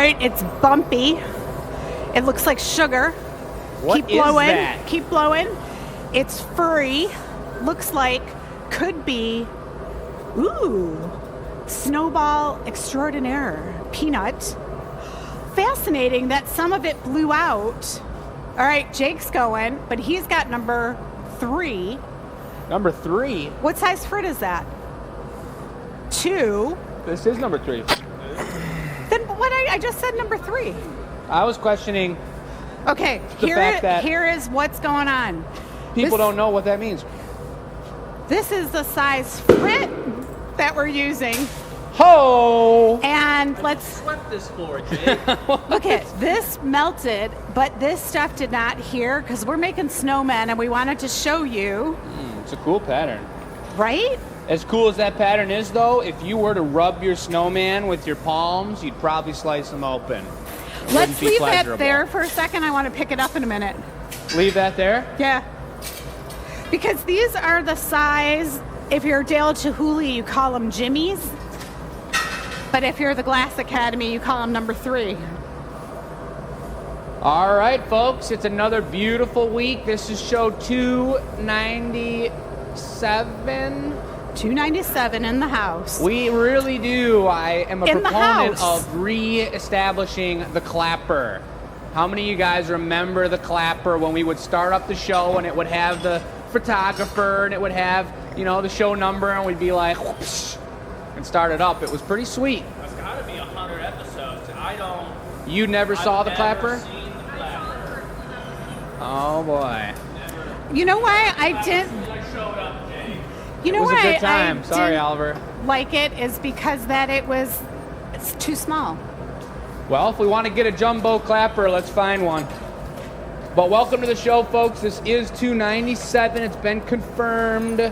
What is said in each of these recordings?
right, it's bumpy. It looks like sugar. What is that? Keep blowing. It's furry. Looks like, could be, snowball extraordinaire. Peanut. Fascinating that some of it blew out. All right, Jake's going, but he's got number 3. Number 3? What size fruit is that? 2. This is number 3. Then what? I just said number 3. I was questioning. Okay, here is what's going on. People don't know what that means. This is the size frit that we're using. Ho! And let's swept this floor, Jake. look at this melted, but this stuff did not here because we're making snowmen and we wanted to show you. It's a cool pattern. Right? As cool as that pattern is, though, if you were to rub your snowman with your palms, you'd probably slice them open. Let's leave that there for a second. I want to pick it up in a minute. Leave that there? Yeah. Because these are the size, if you're Dale Chihuly, you call them Jimmies. But if you're the Glass Academy, you call them number 3. All right, folks, it's another beautiful week. This is show 297. 297 in the house. We really do. I am a In the proponent house. of re-establishing the clapper. How many of you guys remember the clapper when we would start up the show and it would have the photographer and it would have, the show number and we'd be like, whoosh, and start it up. It was pretty sweet. That's got to be 100 episodes. You never saw the I've clapper? never seen the clapper. Oh boy. You know why I didn't? I showed up, Jake. You know It was why a good time. I Sorry, didn't Oliver. like it is because that it's too small. Well, if we want to get a jumbo clapper, let's find one. But welcome to the show, folks. This is 297. It's been confirmed.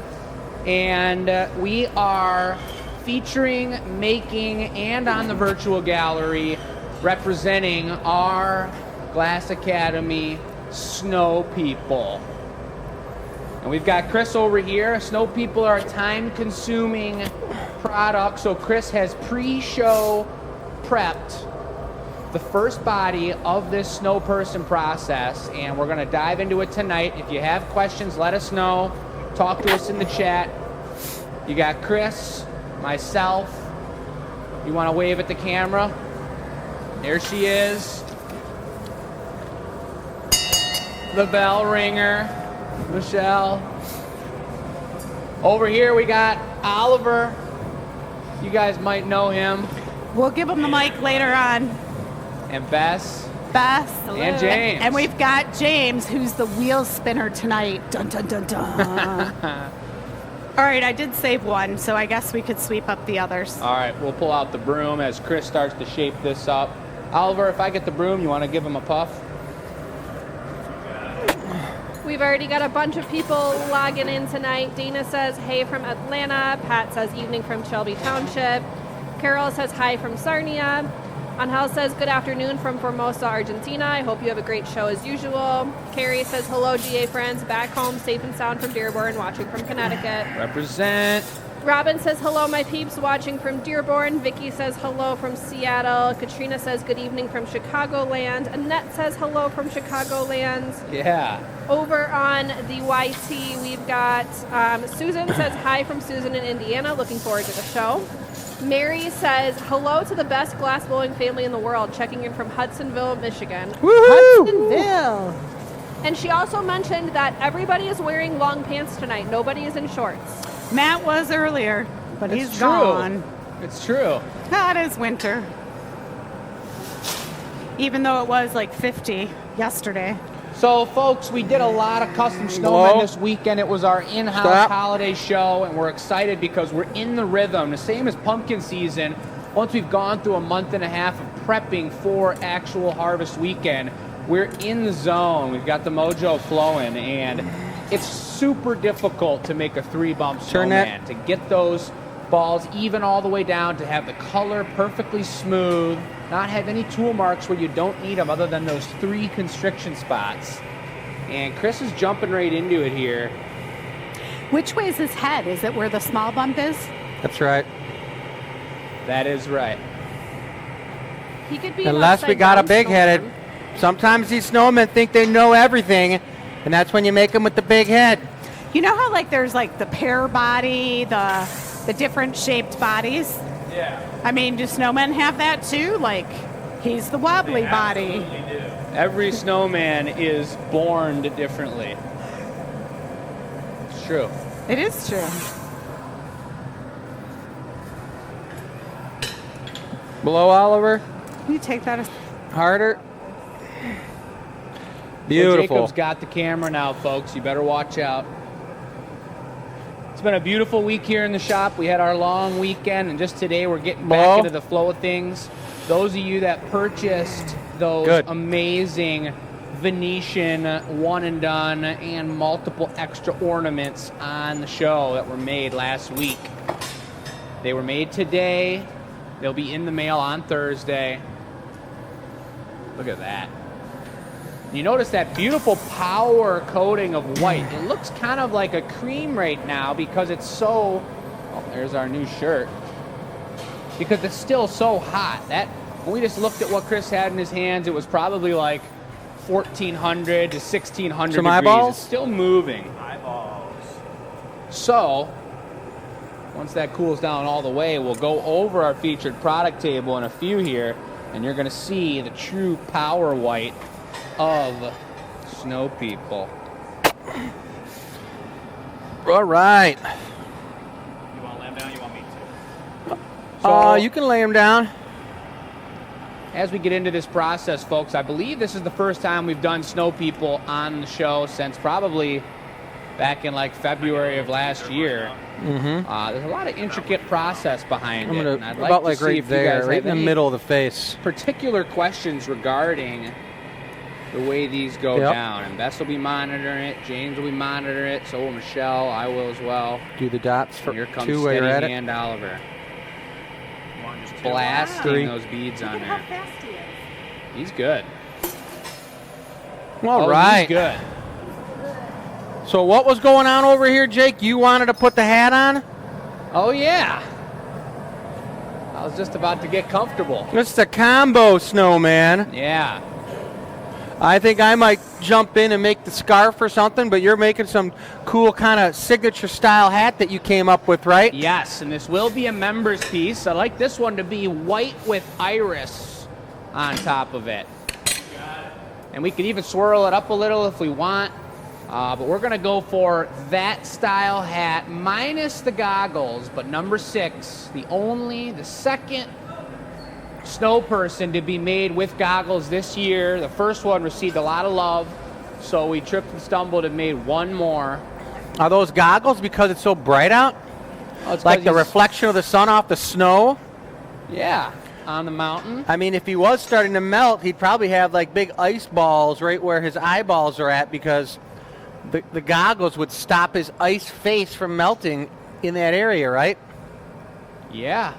And we are featuring, making, and on the virtual gallery representing our Glass Academy snow people. And we've got Chris over here. Snow people are a time-consuming product, so Chris has pre-show prepped the first body of this snow person process, and we're going to dive into it tonight. If you have questions, let us know. Talk to us in the chat. You got Chris, myself. You want to wave at the camera? There she is. The bell ringer, Michelle. Over here we got Oliver. You guys might know him. We'll give them the mic later on. And Bess. Hello. And James. And we've got James, who's the wheel spinner tonight. Dun, dun, dun, dun. All right, I did save one, so I guess we could sweep up the others. All right, we'll pull out the broom as Chris starts to shape this up. Oliver, if I get the broom, you want to give him a puff? We've already got a bunch of people logging in tonight. Dana says, hey from Atlanta. Pat says, evening from Shelby Township. Carol says, hi from Sarnia. Angel says, good afternoon from Formosa, Argentina. I hope you have a great show as usual. Carrie says, hello, GA friends. Back home, safe and sound from Dearborn, watching from Connecticut. Represent. Robin says, hello, my peeps, watching from Dearborn. Vicky says, hello from Seattle. Katrina says, good evening from Chicagoland. Annette says, hello from Chicagoland. Yeah. Over on the YT, we've got Susan says, hi from Susan in Indiana. Looking forward to the show. Mary says, hello to the best glassblowing family in the world, checking in from Hudsonville, Michigan. Woohoo! Hudsonville. And she also mentioned that everybody is wearing long pants tonight. Nobody is in shorts. Matt was earlier, but It's he's true. gone. It's true. That is winter. Even though it was like 50 yesterday. So, folks, we did a lot of custom snowmen this weekend. It was our in-house holiday show, and we're excited because we're in the rhythm. The same as pumpkin season. Once we've gone through a month and a half of prepping for actual harvest weekend, we're in the zone. We've got the mojo flowing, and it's super difficult to make a 3-bump snowman. To get those balls even all the way down, to have the color perfectly smooth, not have any tool marks where you don't need them other than those 3 constriction spots. And Chris is jumping right into it here. Which way is his head? Is it where the small bump is? That's right. That is right. He could be an Unless we upside got a down big-headed. snowman. Sometimes these snowmen think they know everything, and that's when you make them with the big head. You know how like there's like the pear body, the different shaped bodies? Yeah. I mean, do snowmen have that too? Like, he's the wobbly They body. absolutely do. Every snowman is born differently. It's true. It is true. Blow, Oliver. Can you take that? Harder. So Beautiful. Jacob's got the camera now, folks. You better watch out. It's been a beautiful week here in the shop. We had our long weekend, and just today we're getting back Blow. into the flow of things. Those of you that purchased those Good. amazing Venetian one and done and multiple extra ornaments on the show that were made last week, they were made today. They'll be in the mail on Thursday. Look at that. You notice that beautiful power coating of white. It looks kind of like a cream right now because it's so, oh, there's our new shirt. Because it's still so hot. That, when we just looked at what Chris had in his hands, it was probably like 1,400 to 1,600 Some degrees. eyeballs? It's still moving. Eyeballs. So, once that cools down all the way, we'll go over our featured product table in a few here, and you're going to see the true power white of Snow People. All right. You want to lay them down? You want me to? You can lay them down. As we get into this process, folks, I believe this is the first time we've done Snow People on the show since probably back in like February of last year. Mm-hmm. There's a lot of intricate process behind I'm it. gonna and I'd about to like see right if you there, guys right have in the any middle of the face. particular questions regarding the way these go Yep. down. And Bess will be monitoring it. James will be monitoring it. So will Michelle. I will as well. Do the dots for And here comes two while steady you're at it. hand Oliver. One, just two. Blasting Three. those beads Look on at how there. fast he is. He's good. All Oh, right. He's good. So what was going on over here, Jake? You wanted to put the hat on? Oh, yeah. I was just about to get comfortable. It's the combo snowman. Yeah. I think I might jump in and make the scarf or something, but you're making some cool kind of signature style hat that you came up with, right? Yes, and this will be a members piece. I like this one to be white with iris on top of it. And we could even swirl it up a little if we want. But we're going to go for that style hat minus the goggles. But number 6, the second snow person to be made with goggles this year. The first one received a lot of love. So we tripped and stumbled and made one more. Are those goggles because it's so bright out? Oh, it's Like 'cause the he's- reflection of the sun off the snow? Yeah, on the mountain. I mean, if he was starting to melt, he'd probably have like big ice balls right where his eyeballs are at because the goggles would stop his ice face from melting in that area, right? Yeah.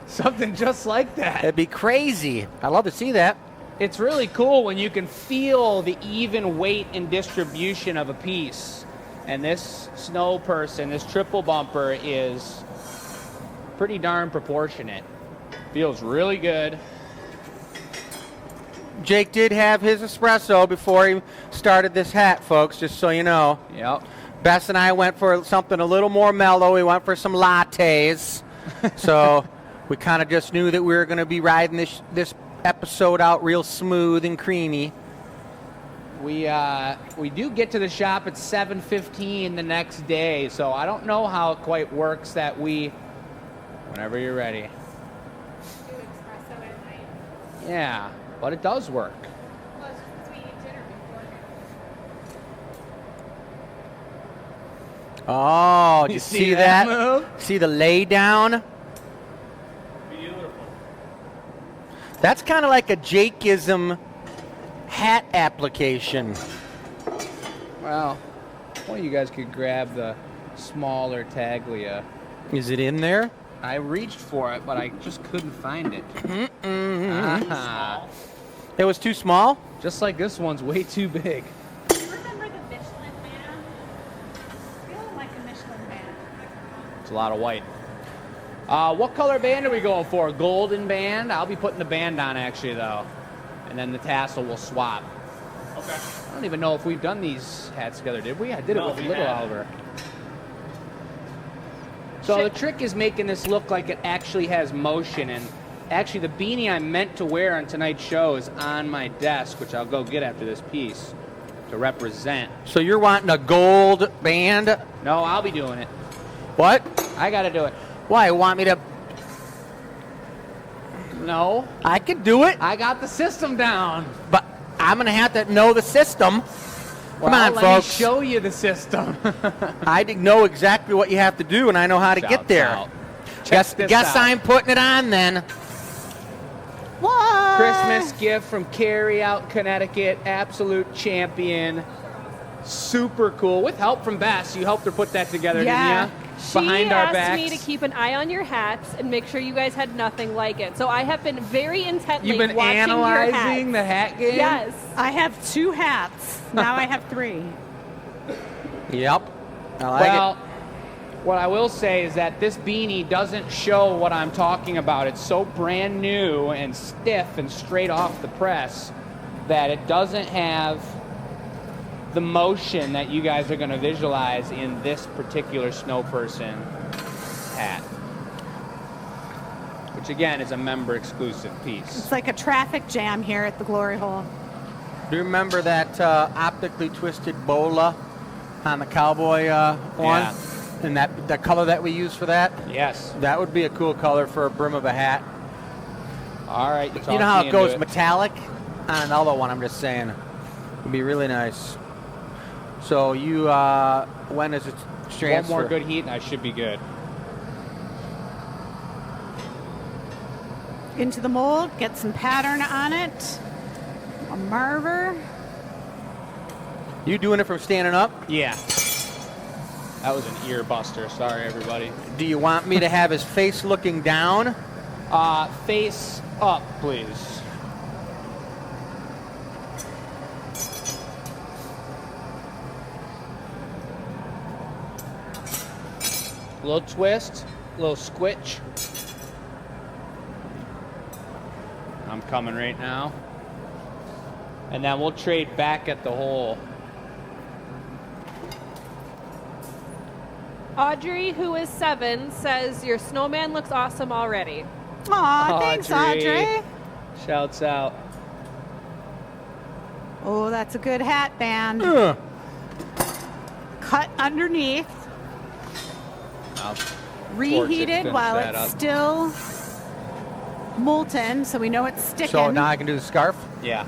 Something just like that. It'd be crazy. I'd love to see that. It's really cool when you can feel the even weight and distribution of a piece. And this snow person, this triple bumper, is pretty darn proportionate. Feels really good. Jake did have his espresso before he started this hat, folks, just so you know. Yep. Bess and I went for something a little more mellow. We went for some lattes. So we kind of just knew that we were going to be riding this episode out real smooth and creamy. We do get to the shop at 7:15 the next day, so I don't know how it quite works that we, whenever you're ready. Yeah, but it does work. Oh, did you You see see that? that move? See the lay down? Beautiful. That's kind of like a Jakeism hat application. Well, one of you guys could grab the smaller Taglia. Is it in there? I reached for it, but I just couldn't find it. Ah, It was too small? just like this one's way too big. Remember the Michelin Man? Feeling like a Michelin Man. It's a lot of white. What color band are we going for? Golden band? I'll be putting the band on actually though. And then the tassel will swap. Okay. I don't even know if we've done these hats together, did we? I did No, it with we Little haven't. Oliver. So the trick is making this look like it actually has motion. And actually the beanie I meant to wear on tonight's show is on my desk, which I'll go get after this piece to represent. So you're wanting a gold band? No, I'll be doing it. What? I got to do it. Why? Want me to? No, I could do it, I got the system down. but I'm gonna have to know the system. Come on, let folks. me show you the system. I know exactly what you have to do, and I know how to get Shouts there. out. Check this Guess out. I'm putting it on then. What? Christmas gift from Carrie out Connecticut. Absolute champion. Super cool. With help from Bess. You helped her put that together, Yeah. didn't you? She Behind our asked backs. me to keep an eye on your hats and make sure you guys had nothing like it. So I have been very intently You've been watching analyzing your the hats. hat game? Yes. I have 2 hats. Now I have 3. Yep. I like Well, what I will say is that this beanie doesn't show what I'm talking about. It's so brand new and stiff and straight off the press that it doesn't have the motion that you guys are going to visualize in this particular snow person hat. Which again is a member exclusive piece. It's like a traffic jam here at the Glory Hole. it. Do you remember that optically twisted bola on the cowboy one? Yeah. And the color that we use for that? Yes. That would be a cool color for a brim of a hat. All right. You know how it goes metallic on another one, I'm just saying. It'd be really nice. So you, when is it transfer? One more good heat and I should be good. Into the mold, get some pattern on it. A marver. You doing it from standing up? Yeah. That was an ear buster. Sorry, everybody. Do you want me to have his face looking down? Face up, please. A little twist, a little squitch. I'm coming right now. And then we'll trade back at the hole. Audrey, who is 7, says your snowman looks awesome already. Aw, thanks, Audrey. Shouts out. Oh, that's a good hat band. Ugh. Cut underneath, I'll reheated finish while that it's up. still molten, so we know it's sticking. So now I can do the scarf? Yeah.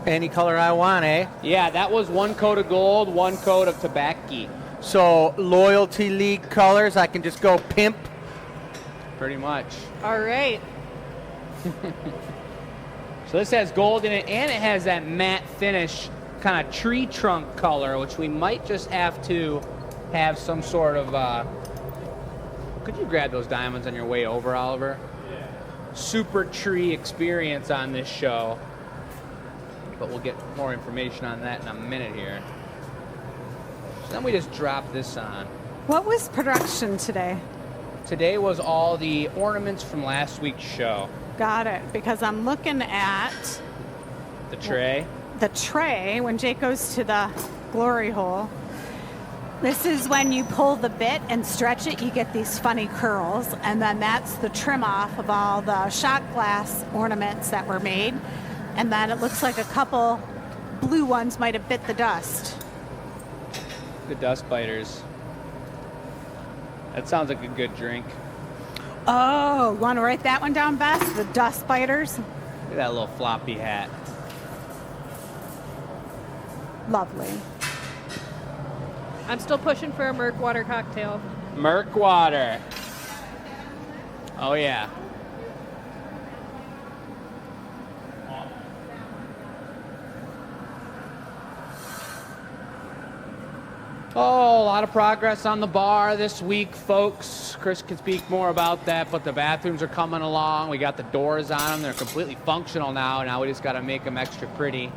Any color I want, eh? Yeah, that was 1 coat of gold, 1 coat of tobacco. So loyalty league colors, I can just go pimp. Pretty much. All right. So this has gold in it, and it has that matte finish, kind of tree trunk color, which we might just have to have some sort of. Could you grab those diamonds on your way over, Oliver? Yeah. Super tree experience on this show, but we'll get more information on that in a minute here. So then we just drop this on. What was production today? Today was all the ornaments from last week's show. Got it, because I'm looking at The tray. the tray when Jake goes to the glory hole. This is when you pull the bit and stretch it, you get these funny curls, and then that's the trim off of all the shot glass ornaments that were made. And then it looks like a couple blue ones might have bit the dust. The dust biters. That sounds like a good drink. Oh, want to write that one down, Bess? The dust biters? Look at that little floppy hat. Lovely. I'm still pushing for a Merc water cocktail. Merc water. Oh yeah. Oh, a lot of progress on the bar this week, folks. Chris can speak more about that, but the bathrooms are coming along. We got the doors on them. They're completely functional now. Now we just got to make them extra pretty.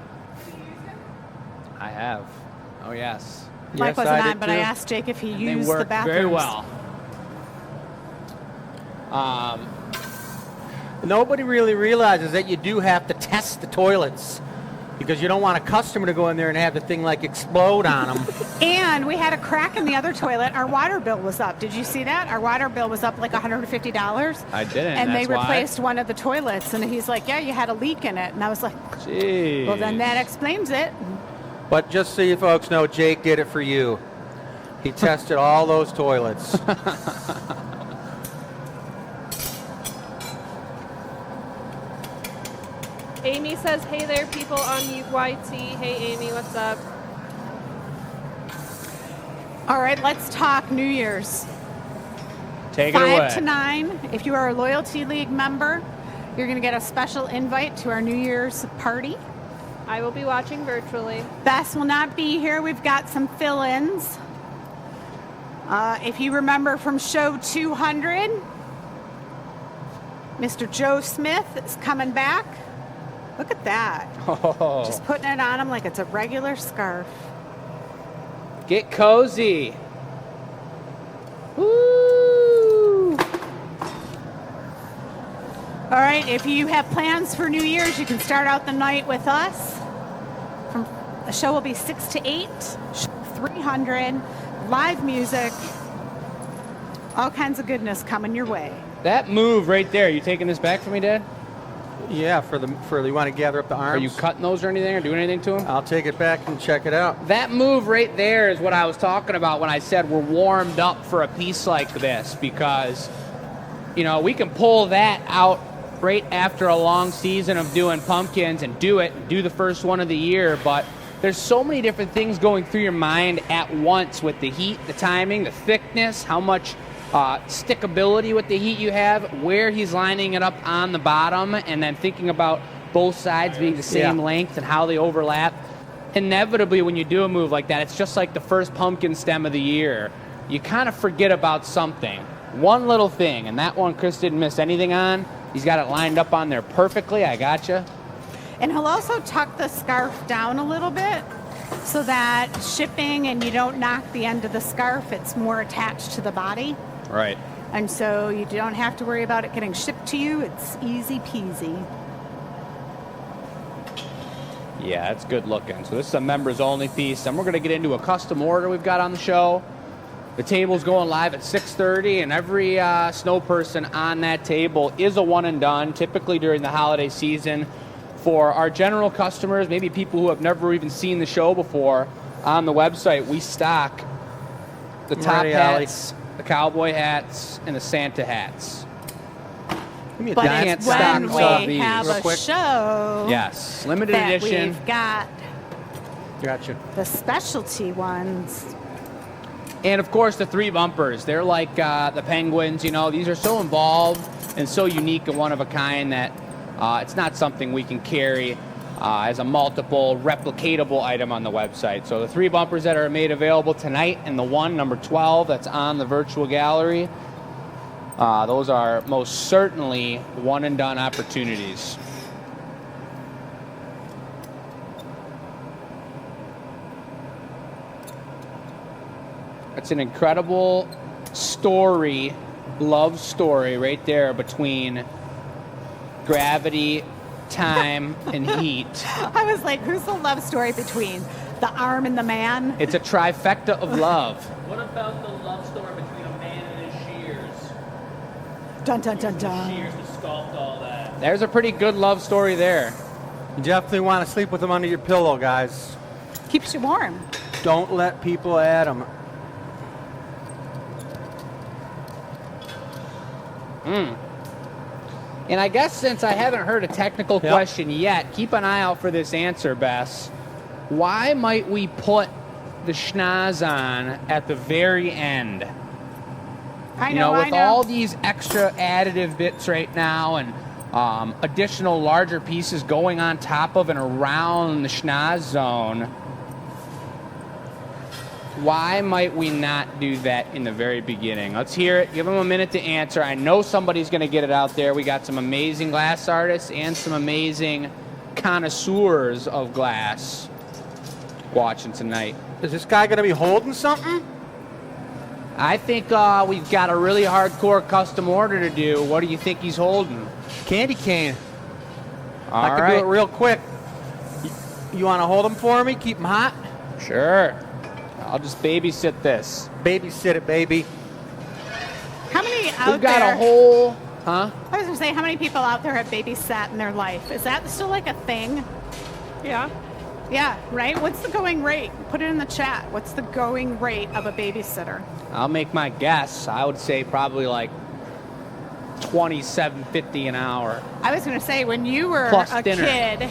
I have. Oh, yes. Mike Yes, I wasn't did on, but I too. asked Jake if he They used work the bathrooms. very well. Nobody really realizes that you do have to test the toilets because you don't want a customer to go in there and have the thing like explode on them. And we had a crack in the other toilet. Our water bill was up. Did you see that? Our water bill was up like $150. I didn't. And they that's why. replaced one of the toilets. And he's like, yeah, you had a leak in it. And I was like, Jeez. well, then that explains it. But just so you folks know, Jake did it for you. He tested all those toilets. Amy says, hey there, people on YT. Hey, Amy, what's up? All right, let's talk New Year's. Take it away. 5 to 9. If you are a Loyalty League member, you're going to get a special invite to our New Year's party. I will be watching virtually. Bess will not be here. We've got some fill-ins. If you remember from show 200, Mr. Joe Smith is coming back. Look at that. Oh. Just putting it on him like it's a regular scarf. Get cozy. Woo! All right, if you have plans for New Year's, you can start out the night with us. The show will be 6 to 8, 300, live music, all kinds of goodness coming your way. That move right there, you taking this back for me, Dad? Yeah, for you want to gather up the arms? Are you cutting those or anything or doing anything to them? I'll take it back and check it out. That move right there is what I was talking about when I said we're warmed up for a piece like this because, we can pull that out right after a long season of doing pumpkins and do the first one of the year, but there's so many different things going through your mind at once with the heat, the timing, the thickness, how much stickability with the heat you have, where he's lining it up on the bottom, and then thinking about both sides being the same length and how they overlap. Inevitably, when you do a move like that, it's just like the first pumpkin stem of the year. You kind of forget about something. One little thing, and that one Chris didn't miss anything on. He's got it lined up on there perfectly. I gotcha. And he'll also tuck the scarf down a little bit so that shipping and you don't knock the end of the scarf. It's more attached to the body. Right. And so you don't have to worry about it getting shipped to you. It's easy peasy. Yeah, it's good looking. So this is a members only piece. And we're going to get into a custom order we've got on the show. The table's going live at 6:30, and every snow person on that table is a one and done, typically during the holiday season. For our general customers, maybe people who have never even seen the show before, on the website, we stock the top hats, the cowboy hats, and the Santa hats. Give me a But giant it's stock when some of we these have real a quick. show Yes, limited that edition. we've got Gotcha. the specialty ones. And of course, the three bumpers. They're like the penguins, These are so involved and so unique and one of a kind that it's not something we can carry as a multiple replicatable item on the website. So the three bumpers that are made available tonight and the one, number 12, that's on the virtual gallery, those are most certainly one and done opportunities. It's an incredible story, love story right there between gravity, time, and heat. I was like, who's the love story between the arm and the man? It's a trifecta of love. What about the love story between a man and his shears? Dun, dun, dun, dun. Shears to sculpt all that. There's a pretty good love story there. You definitely want to sleep with them under your pillow, guys. Keeps you warm. Don't let people at them. And I guess since I haven't heard a technical question yet, keep an eye out for this answer, Bess. Why might we put the schnoz on at the very end? I know, with all these extra additive bits right now and additional larger pieces going on top of and around the schnoz zone, why might we not do that in the very beginning? Let's hear it. Give them a minute to answer. I know somebody's going to get it out there. We got some amazing glass artists and some amazing connoisseurs of glass watching tonight. Is this guy going to be holding something? I think we've got a really hardcore custom order to do. What do you think he's holding? Candy cane. All I can right. do it real quick. You want to hold them for me? Keep them hot? Sure. I'll just babysit this. Babysit it, baby. How many out We've got there? a whole, huh? I was gonna say, how many people out there have babysat in their life? Is that still like a thing? Yeah. Yeah, right? What's the going rate? Put it in the chat. What's the going rate of a babysitter? I'll make my guess. I would say probably like $27.50 an hour. I was going to say, when you were Plus a dinner. kid,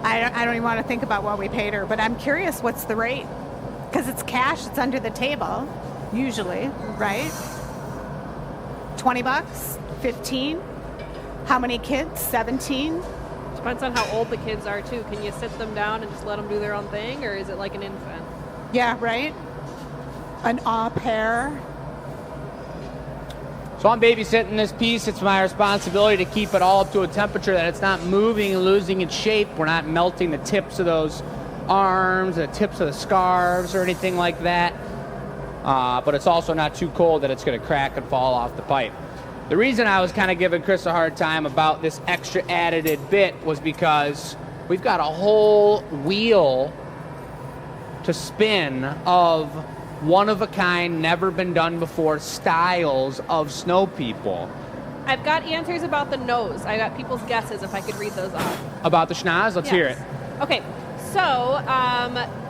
I don't even want to think about what we paid her, but I'm curious, what's the rate? Because it's cash, it's under the table, usually, right? 20 bucks? 15? How many kids? 17? Depends on how old the kids are, too. Can you sit them down and just let them do their own thing, or is it like an infant? Yeah, right? An au pair? So I'm babysitting this piece. It's my responsibility to keep it all up to a temperature that it's not moving and losing its shape. We're not melting the tips of those arms, the tips of the scarves or anything like that. But it's also not too cold that it's going to crack and fall off the pipe. The reason I was kind of giving Chris a hard time about this extra added bit was because we've got a whole wheel to spin of one-of-a-kind, never been done before styles of snow people. I've got answers about the nose. I got people's guesses if I could read those off. About the schnoz? Let's hear it. Okay, so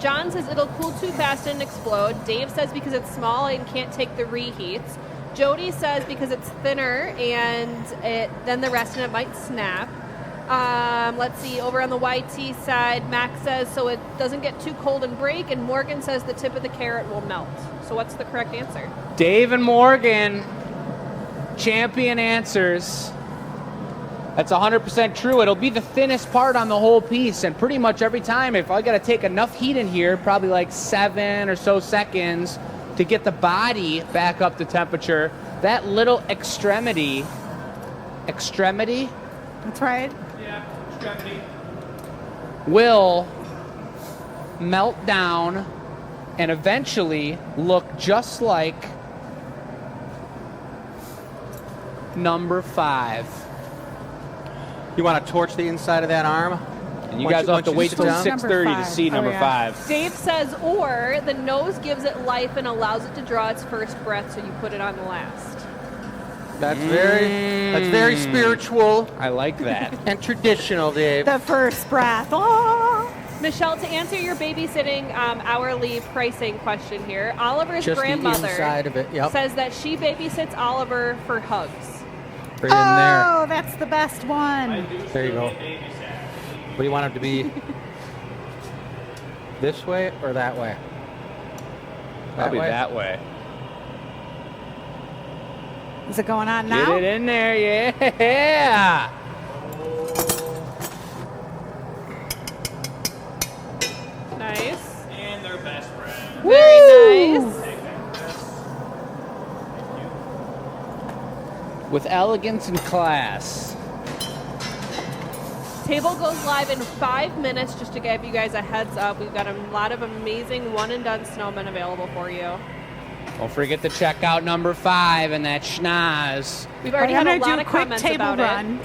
John says it'll cool too fast and explode. Dave says because it's small and can't take the reheats. Jody says because it's thinner and then the rest of it might snap. Let's see, over on the YT side, Max says so it doesn't get too cold and break, and Morgan says the tip of the carrot will melt. So what's the correct answer? Dave and Morgan, champion answers. That's 100% true. It'll be the thinnest part on the whole piece, and pretty much every time, if I got to take enough heat in here, probably like 7 or so seconds to get the body back up to temperature, that little extremity, That's right. Yeah, extremity. will melt down and eventually look just like number 5. You want to torch the inside of that arm? And you guys will have to wait till down? 6:30 to see number 5. Dave says, or the nose gives it life and allows it to draw its first breath, so you put it on the last. That's very spiritual I like that. and traditional, Dave. The first breath. Oh! Michelle, to answer your babysitting hourly pricing question here, Oliver's Just the grandmother inside of it, yep. says that she babysits Oliver for hugs. Right in there. Oh, that's the best one. There you go. What do you want it to be? This way or that way? Probably that way. Is it going on Get now? it in there, yeah. Nice. And their best friend. Very nice. With elegance and class. Table goes live in 5 minutes. Just to give you guys a heads up, we've got a lot of amazing one-and-done snowmen available for you. Don't forget to check out number 5 and that schnoz. We've already I'm had a gonna lot do of a quick comments table about run.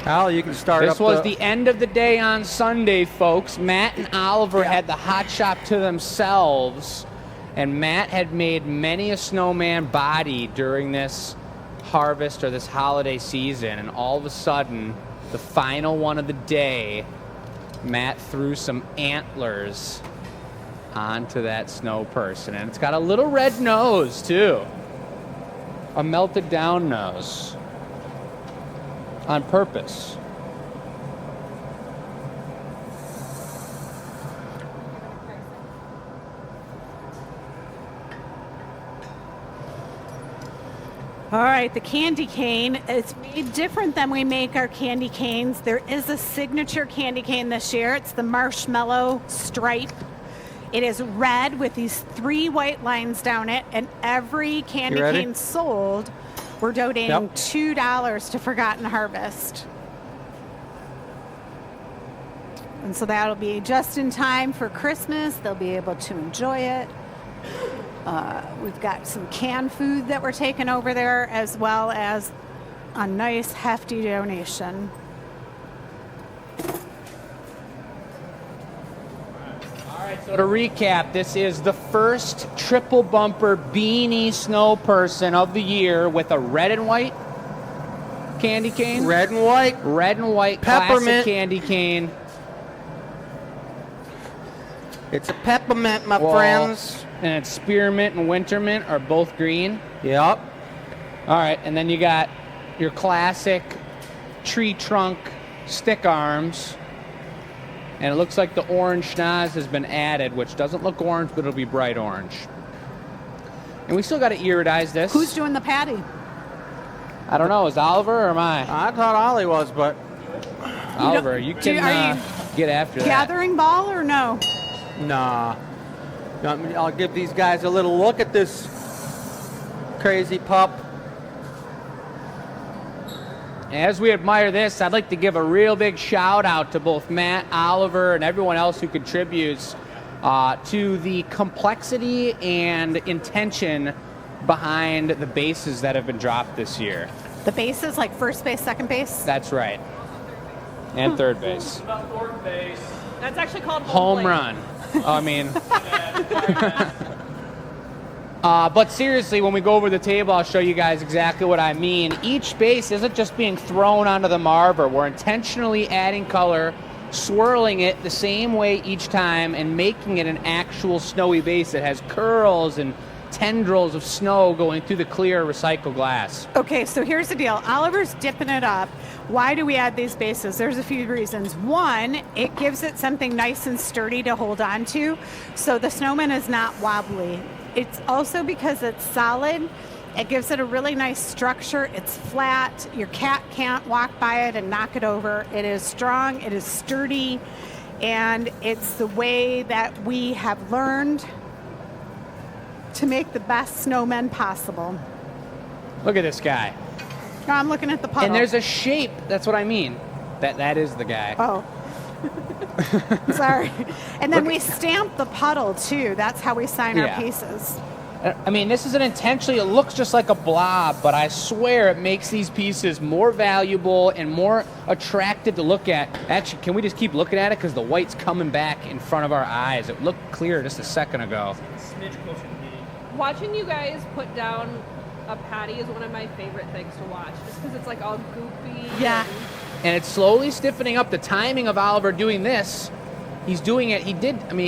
Al, you can start This up was the end of the day on Sunday, folks. Matt and Oliver had the hot shop to themselves, and Matt had made many a snowman body during this harvest or this holiday season, and all of a sudden, the final one of the day, Matt threw some antlers onto that snow person, and it's got a little red nose too, a melted down nose, on purpose. All right, the candy cane. It's made different than we make our candy canes. There is a signature candy cane this year. It's the marshmallow stripe. It is red with these 3 white lines down it, and every candy You ready? cane sold, we're donating Yep. $2 to Forgotten Harvest. And so that'll be just in time for Christmas. They'll be able to enjoy it. We've got some canned food that we're taking over there, as well as a nice hefty donation. All right, so to recap, this is the first triple bumper beanie snow person of the year with a red and white candy cane. Red and white. Red and white Peppermint. classic candy cane. It's a peppermint, my Well, friends. And it's spearmint and wintermint are both green. Yep. All right, and then you got your classic tree trunk stick arms. And it looks like the orange schnoz has been added, which doesn't look orange, but it'll be bright orange. And we still got to iridise this. Who's doing the patty? I don't know. Is Oliver or am I? I thought Ollie was, but Oliver, you can are you get after that. gathering ball or no? nah. I'll give these guys a little look at this crazy pup. As we admire this, I'd like to give a real big shout out to both Matt, Oliver, and everyone else who contributes to the complexity and intention behind the bases that have been dropped this year. The bases, like first base, second base? That's right. And third base. About fourth base. That's actually called Home plate. run. I mean. But seriously, when we go over the table, I'll show you guys exactly what I mean. Each base isn't just being thrown onto the marver. We're intentionally adding color, swirling it the same way each time, and making it an actual snowy base that has curls and tendrils of snow going through the clear recycled glass. Okay, so here's the deal. Oliver's dipping it up. Why do we add these bases? There's a few reasons. One, it gives it something nice and sturdy to hold on to, so the snowman is not wobbly. It's also because it's solid. It gives it a really nice structure. It's flat. Your cat can't walk by it and knock it over. It is strong. It is sturdy. And it's the way that we have learned to make the best snowmen possible. Look at this guy. Now I'm looking at the puddle. And there's a shape. That's what I mean. That is the guy. Oh. Sorry. And then we stamp the puddle too. That's how we sign Yeah. our pieces. I mean, this isn't intentionally, it looks just like a blob, but I swear it makes these pieces more valuable and more attractive to look at. Actually, can we just keep looking at it? Because the white's coming back in front of our eyes. It looked clear just a second ago. Smidge closer to me. Watching you guys put down a patty is one of my favorite things to watch, just because it's like all goopy. Yeah. And it's slowly stiffening up. The timing of Oliver doing this, he's doing it, he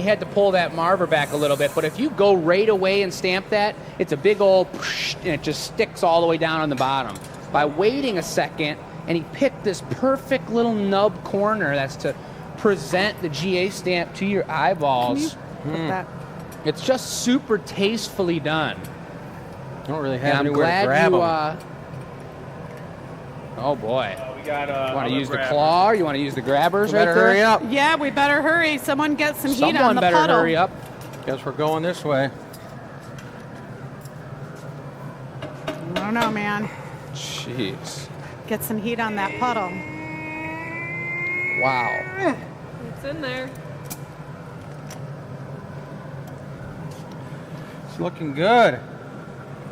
had to pull that marver back a little bit, but if you go right away and stamp that, it's a big old psh, and it just sticks all the way down on the bottom. By waiting a second, and he picked this perfect little nub corner that's to present the GA stamp to your eyeballs. Put that. It's just super tastefully done. I don't really And have I'm anywhere to glad grab you, them. oh boy. We got You want to other use the grabbers. claw? Or you want to use the grabbers right Better there? hurry up. Yeah, we better hurry. Someone get some heat on Someone the better puddle. hurry up. Guess we're going this way. I don't know, man. Jeez. Get some heat on that puddle. Wow. It's in there. It's looking good.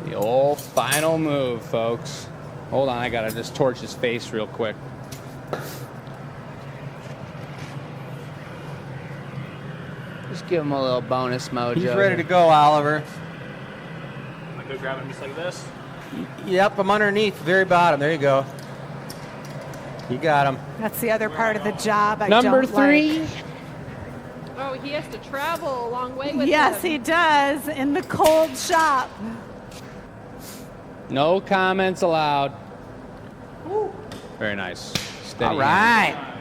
The old final move, folks. Hold on, I gotta just torch his face real quick. Just give him a little bonus mojo. He's ready to go, Oliver. I'm gonna go grab him just like this. Yep, I'm underneath, very bottom. There you go. You got him. That's the other part of the job I Number don't 3. like. Oh, he has to travel a long way with Yes, him. he does. In the cold shop. No comments allowed. Very nice. Steady. All right.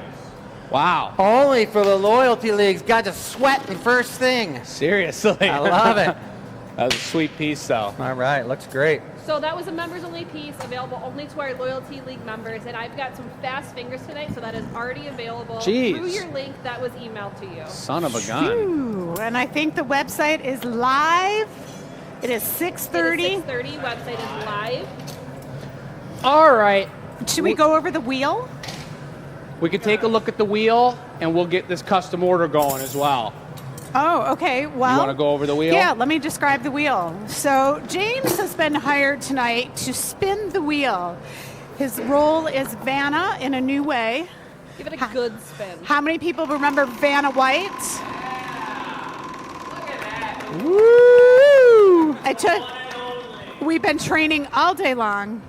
Wow. Only for the loyalty leagues. Got to sweating first thing. Seriously. I love it. That was a sweet piece, though. All right, looks great. So that was a members-only piece, available only to our Loyalty League members, and I've got some fast fingers tonight, so that is already available Jeez. through your link that was emailed to you. Son of a gun. Ooh, and I think the website is live. It is 6:30. It is 6:30. Website is live. All right. Should we go over the wheel? we could take a look at the wheel, and we'll get this custom order going as well. Oh, okay. Well, You want to go over the wheel? Yeah, let me describe the wheel. So James has been hired tonight to spin the wheel. His role is Vanna in a new way. Give it a good spin. How many people remember Vanna White? Woo! We've been training all day long.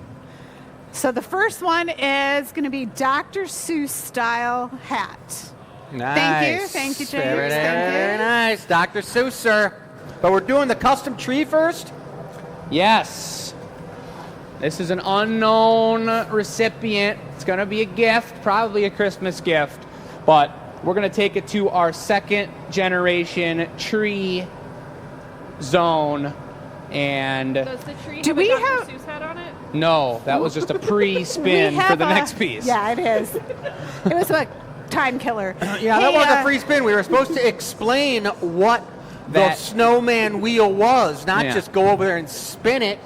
So the first one is going to be Dr. Seuss style hat. Nice. Thank you, James. Very, Thank you. very nice. Dr. Seuss, sir. But we're doing the custom tree first? Yes. This is an unknown recipient. It's going to be a gift, probably a Christmas gift. But we're going to take it to our second generation tree zone. And Does the tree Do have we a Dr. have- Seuss hat on it? no, that was just a pre-spin We for have the a- next piece. Yeah, it is. It was a time killer. Yeah, that Hey, was a free spin. We were supposed to explain what the That- snowman wheel was, not Yeah. just go over there and spin it.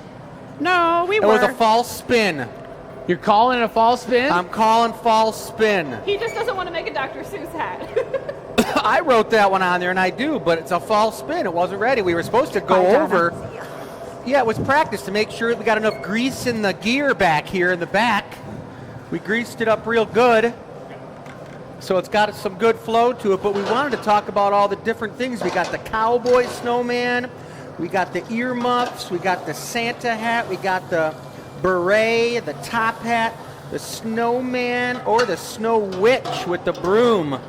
No, we It were. was a false spin. You're calling it a false spin? I'm calling false spin. He just doesn't want to make a Dr. Seuss hat. I wrote that one on there, and I do, but it's a false spin. It wasn't ready. We were supposed to go Bye, Donna. over. Yeah, it was practice to make sure we got enough grease in the gear back here in the back. We greased it up real good, so it's got some good flow to it, but we wanted to talk about all the different things. We got the cowboy snowman, we got the earmuffs, we got the Santa hat, we got the beret, the top hat, the snowman, or the snow witch with the broom.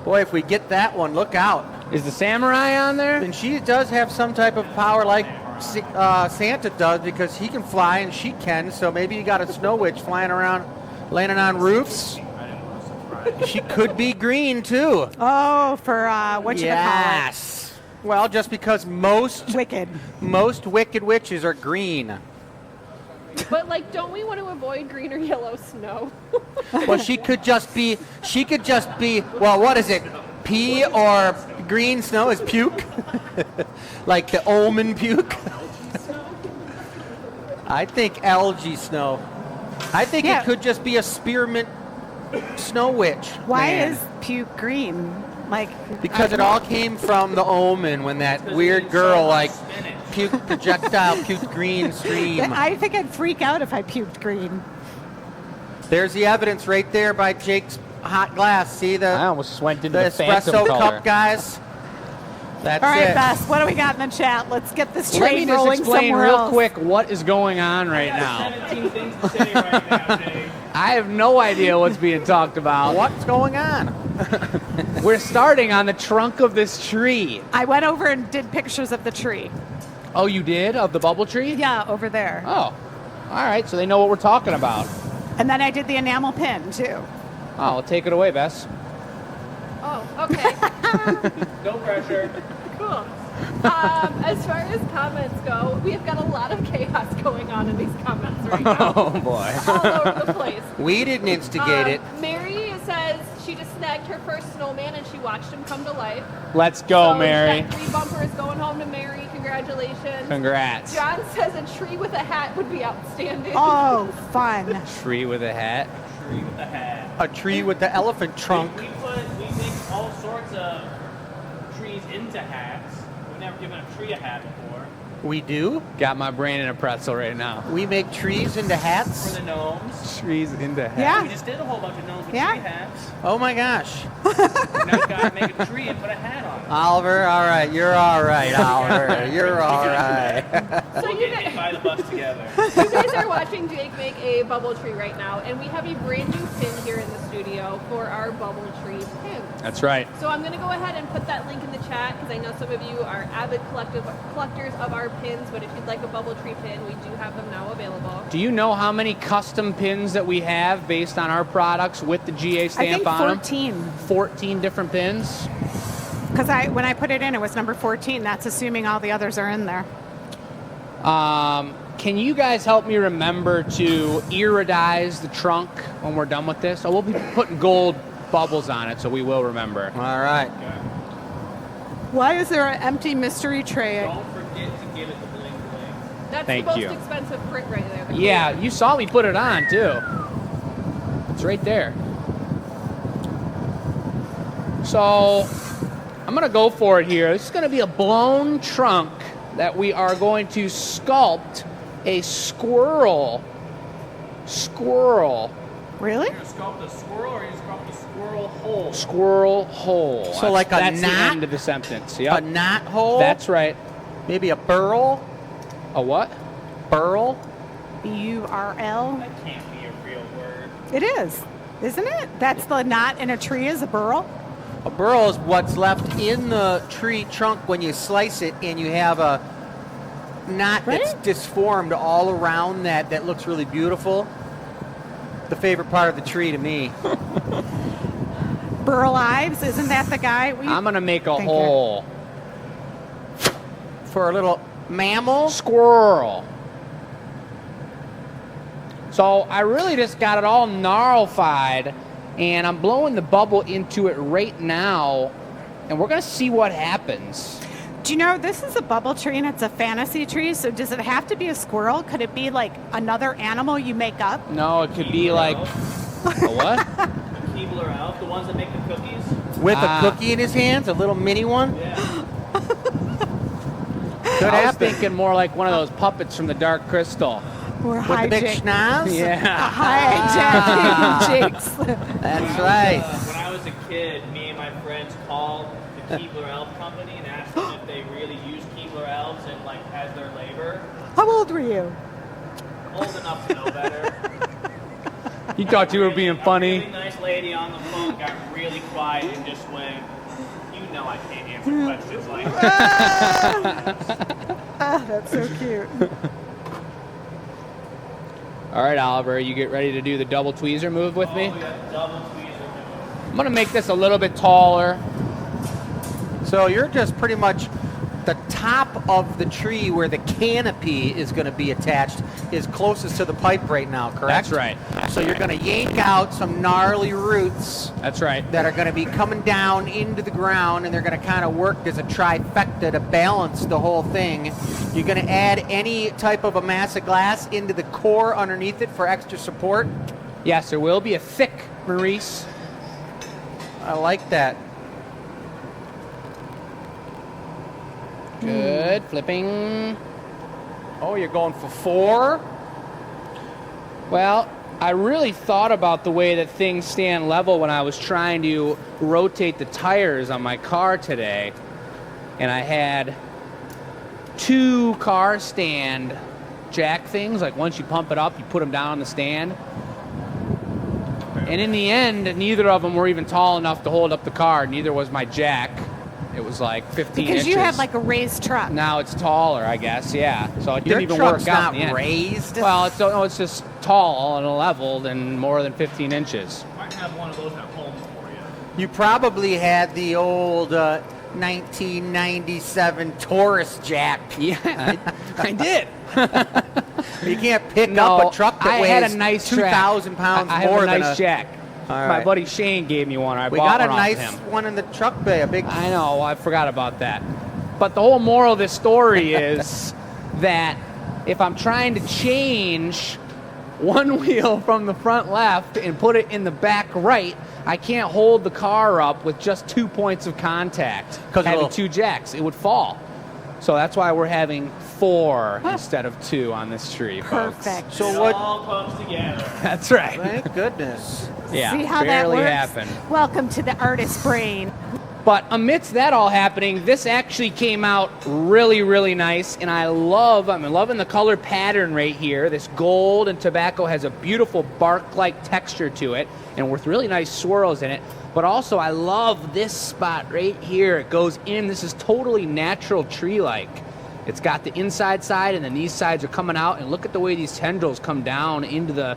Boy, if we get that one, look out. Is the samurai on there? And she does have some type of power like Santa does, because he can fly and she can, so maybe you got a snow witch flying around, landing on roofs. She could be green too. Oh, for what you call Yes. Well, just because it? most Wicked. wicked witches are green. But, like, don't we want to avoid green or yellow snow? Well, she could just be, well, what is it? Pea or green snow is puke? Like the omen puke? I think algae snow. I think Yeah. it could just be a spearmint snow witch. Why man. is puke green? Like Because it all came from the omen when that weird girl, like, puke projectile, puke green stream. I think I'd freak out if I puked green. There's the evidence right there by Jake's hot glass. See I the almost went into the the phantom espresso color. cup, guys? That's All right, it. Bess, what do we got in the chat? Let's get this Let me train just rolling explain somewhere real else. quick what is going on right now. 17 things to say right now, Jake. I have no idea what's being talked about. What's going on? We're starting on the trunk of this tree. I went over and did pictures of the tree. Oh, you did? Of the bubble tree? Yeah, over there. Oh, all right. So they know what we're talking about. And then I did the enamel pin, too. Oh, well, take it away, Bess. Oh, okay. No pressure. Cool. As far as comments go, we've got a lot of chaos going on in these comments right now. Oh, boy. All over the place. We didn't instigate it. Mary says she just snagged her first snowman and she watched him come to life. Let's go, So Mary. That free bumper is going home to Mary. Congratulations. Congrats. John says a tree with a hat would be outstanding. Oh, fun. Tree with a hat. Tree with a hat. A tree with the elephant trunk. We make all sorts of trees into hats. We've never given a tree a hat before. We do? Got my brain in a pretzel right now. We make trees into For hats? the gnomes. Trees into hats. Yeah. We just did a whole bunch of gnomes with Yeah. tree hats. Oh my gosh. Now we gotta make a tree and put a hat on it. Oliver, all right. You're all right, Oliver. You're all right. So We'll you get guys, hit by the bus together. you guys are watching Jake make a bubble tree right now, and we have a brand new pin here in the studio for our bubble tree pin. That's right. So I'm going to go ahead and put that link in the chat because I know some of you are avid collectors of our pins, but if you'd like a bubble tree pin, we do have them now available. Do you know how many custom pins that we have based on our products with the GA I stamp think on 14. them? 14 different pins. Because when I put it in, it was number 14. That's assuming all the others are in there. Can you guys help me remember to iridise the trunk when we're done with this? Oh, we'll be putting gold bubbles on it, so we will remember. All right. Why is there an empty mystery tray? Don't forget to give it the bling bling. That's Thank the most you. expensive print right there. Yeah, you saw me put it on, too. It's right there. So I'm going to go for it here. This is going to be a blown trunk that we are going to sculpt a squirrel. Really? You're going to sculpt a squirrel or you're going to sculpt a squirrel hole? Squirrel hole. So like a that's the knot? end of the sentence. A Yep. knot hole? That's right. Maybe a burl? A what? Burl? B-U-R-L. That can't be a real word. It is, isn't it? That's the knot in a tree is a burl. A burl is what's left in the tree trunk when you slice it and you have a knot that's Right. disformed all around that looks really beautiful. The favorite part of the tree to me. Burl Ives, isn't that the guy? I'm going to make a Thank you. hole. For a little mammal. Squirrel. So I really just got it all gnarlified, and I'm blowing the bubble into it right now, and we're going to see what happens. Do you know this is a bubble tree and it's a fantasy tree? So does it have to be a squirrel? Could it be like another animal you make up? No, it could be like... A what? The Keebler elf, the ones that make the cookies. With Ah. a cookie in his hands, a little mini one. Yeah. Could I was happen. thinking more like one of those puppets from the Dark Crystal. Or With the big hijack- schnoz? Yeah. hijacking Jake's. That's right. When I was a kid, me and my friends called the Keebler elf company and asked them if they really use Keebler elves and like as their labor. How old were you? Old enough to know better. You thought you were being A really funny. nice lady on the phone got really quiet and just went, "You know I can't answer questions like that." Ah, that's so cute. All right, Oliver, you get ready to do the double tweezer move with me? Oh, we got double tweezer. I'm going to make this a little bit taller. So you're just pretty much the top of the tree where the canopy is going to be attached is closest to the pipe right now, correct? That's right. So you're going to yank out some gnarly roots That's right. that are going to be coming down into the ground, and they're going to kind of work as a trifecta to balance the whole thing. You're going to add any type of a mass of glass into the core underneath it for extra support. Yes, there will be a thick Maurice. I like that. Good. Flipping. Oh, you're going for 4? Well, I really thought about the way that things stand level when I was trying to rotate the tires on my car today. And I had 2 car stand jack things. Like once you pump it up, you put them down on the stand. And in the end, neither of them were even tall enough to hold up the car. Neither was my jack. It was like 15 Because inches. you had like a raised truck. Now it's taller, I guess, yeah. So it Your didn't even truck's work out not in the end. raised. Well, it's just tall and leveled and more than 15 inches. Might have one of those at home for you. You probably had the old 1997 Taurus jack. Yeah, I did. You can't pick No, up a truck that I weighs had a nice track. 2,000 pounds I have more a than nice jack. All My right. buddy Shane gave me one. I We bought got a one off nice him. one in the truck bay, a big. I know, I forgot about that. But the whole moral of this story is that if I'm trying to change one wheel from the front left and put it in the back right, I can't hold the car up with just 2 points of contact. 'Cause Having it'll- 2 jacks, it would fall. So that's why we're having 4 instead of 2 on this tree, folks. Perfect. So It what? all comes together. That's right. Thank goodness. Yeah, See how that barely works? happened. Welcome to the artist brain. But amidst that all happening, this actually came out really, really nice, and I'm loving the color pattern right here. This gold and tobacco has a beautiful bark-like texture to it, and with really nice swirls in it. But also, I love this spot right here. It goes in. This is totally natural tree-like. It's got the inside side, and then these sides are coming out, and look at the way these tendrils come down into the,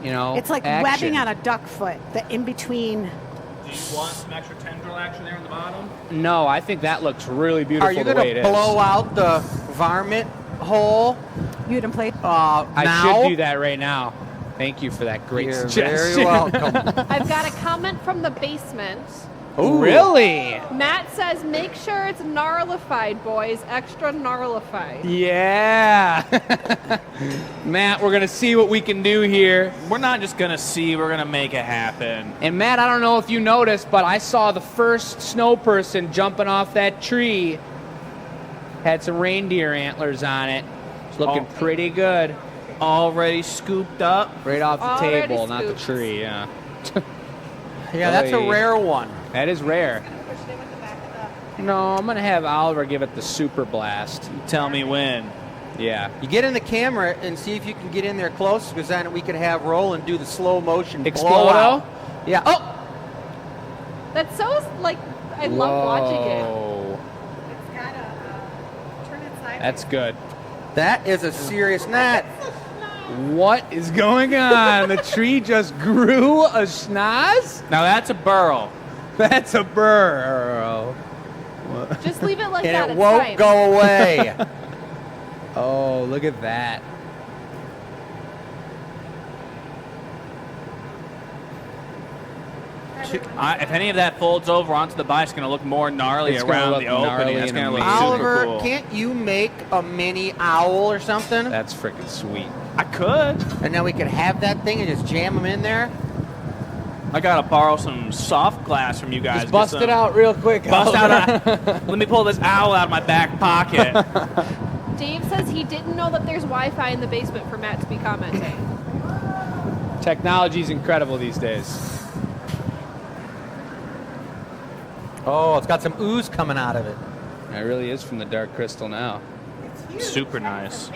It's like action. webbing on a duck foot, the in-between. Do you want some extra tendril action there on the bottom? No, I think that looks really beautiful Are you the going way it to is. blow out the varmint hole You didn't play. now? I should do that right now. Thank you for that great You're suggestion. very welcome. I've got a comment from the basement. Ooh. Really? Matt says, make sure it's gnarlified, boys. Extra gnarlified. Yeah. Matt, we're going to see what we can do here. We're not just gonna see, we're gonna make it happen. And Matt, I don't know if you noticed, but I saw the first snow person jumping off that tree. Had some reindeer antlers on it. It's looking pretty good. Already scooped up. Right off the Already table, not the scooped. tree, yeah. Yeah, that's a Oy. rare one. That is rare. No, I'm going to have Oliver give it the super blast. Tell me when. Yeah. You get in the camera and see if you can get in there close, because then we could have Roland do the slow motion Explodo? blowout. Yeah. Oh, That's so, like, I love watching it. Whoa. It's got to turn it sideways. That's good. that is a serious net. What is going on? The tree just grew a schnoz? Now that's a burrow. That's a burrow. Just leave it like And that. it It's won't fine. go away. Oh, look at that. If any of that folds over onto the bike, it's going to look more gnarly It's gonna around look the gnarly opening. That's and going to look amazing. super Oliver, cool. can't you make a mini owl or something? That's freaking sweet. I could. And then we could have that thing and just jam them in there? I got to borrow some soft glass from you guys. Just bust Get it some- out real quick. Bust Oliver. out. Let me pull this owl out of my back pocket. Dave says he didn't know that there's Wi-Fi in the basement for Matt to be commenting. Technology's incredible these days. Oh, it's got some ooze coming out of it. It really is from the dark crystal now. Super nice.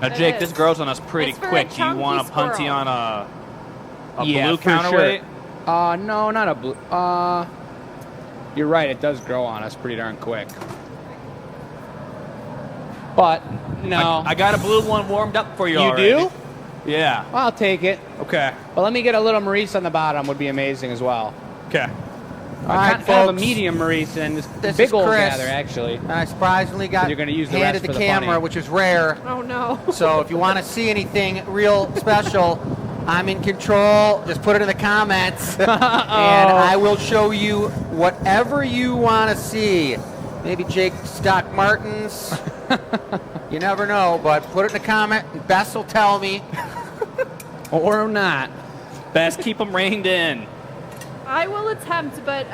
Now, Jake, this grows on us pretty It's for a quick. Do you want a chunky punty squirrel. on a Yeah, blue for counterweight? Sure. No, not a blue. You're right. It does grow on us pretty darn quick. But no, I got a blue one warmed up for you. you already. do? Yeah. Well, I'll take it. Okay. But let me get a little Maurice on the bottom. Would be amazing as well. Okay. All I right, kind of have a folks. medium Maurice and this This big is old Chris. gather actually. And I surprisingly got You're gonna use the handed rest the for the camera, funny. which is rare. Oh no. So if you want to see anything real special, I'm in control. Just put it in the comments, and I will show you whatever you want to see. Maybe Jake Stock Martins. You never know, but put it in the comment, and Bess will tell me. Or not. Best keep them reined in. I will attempt, but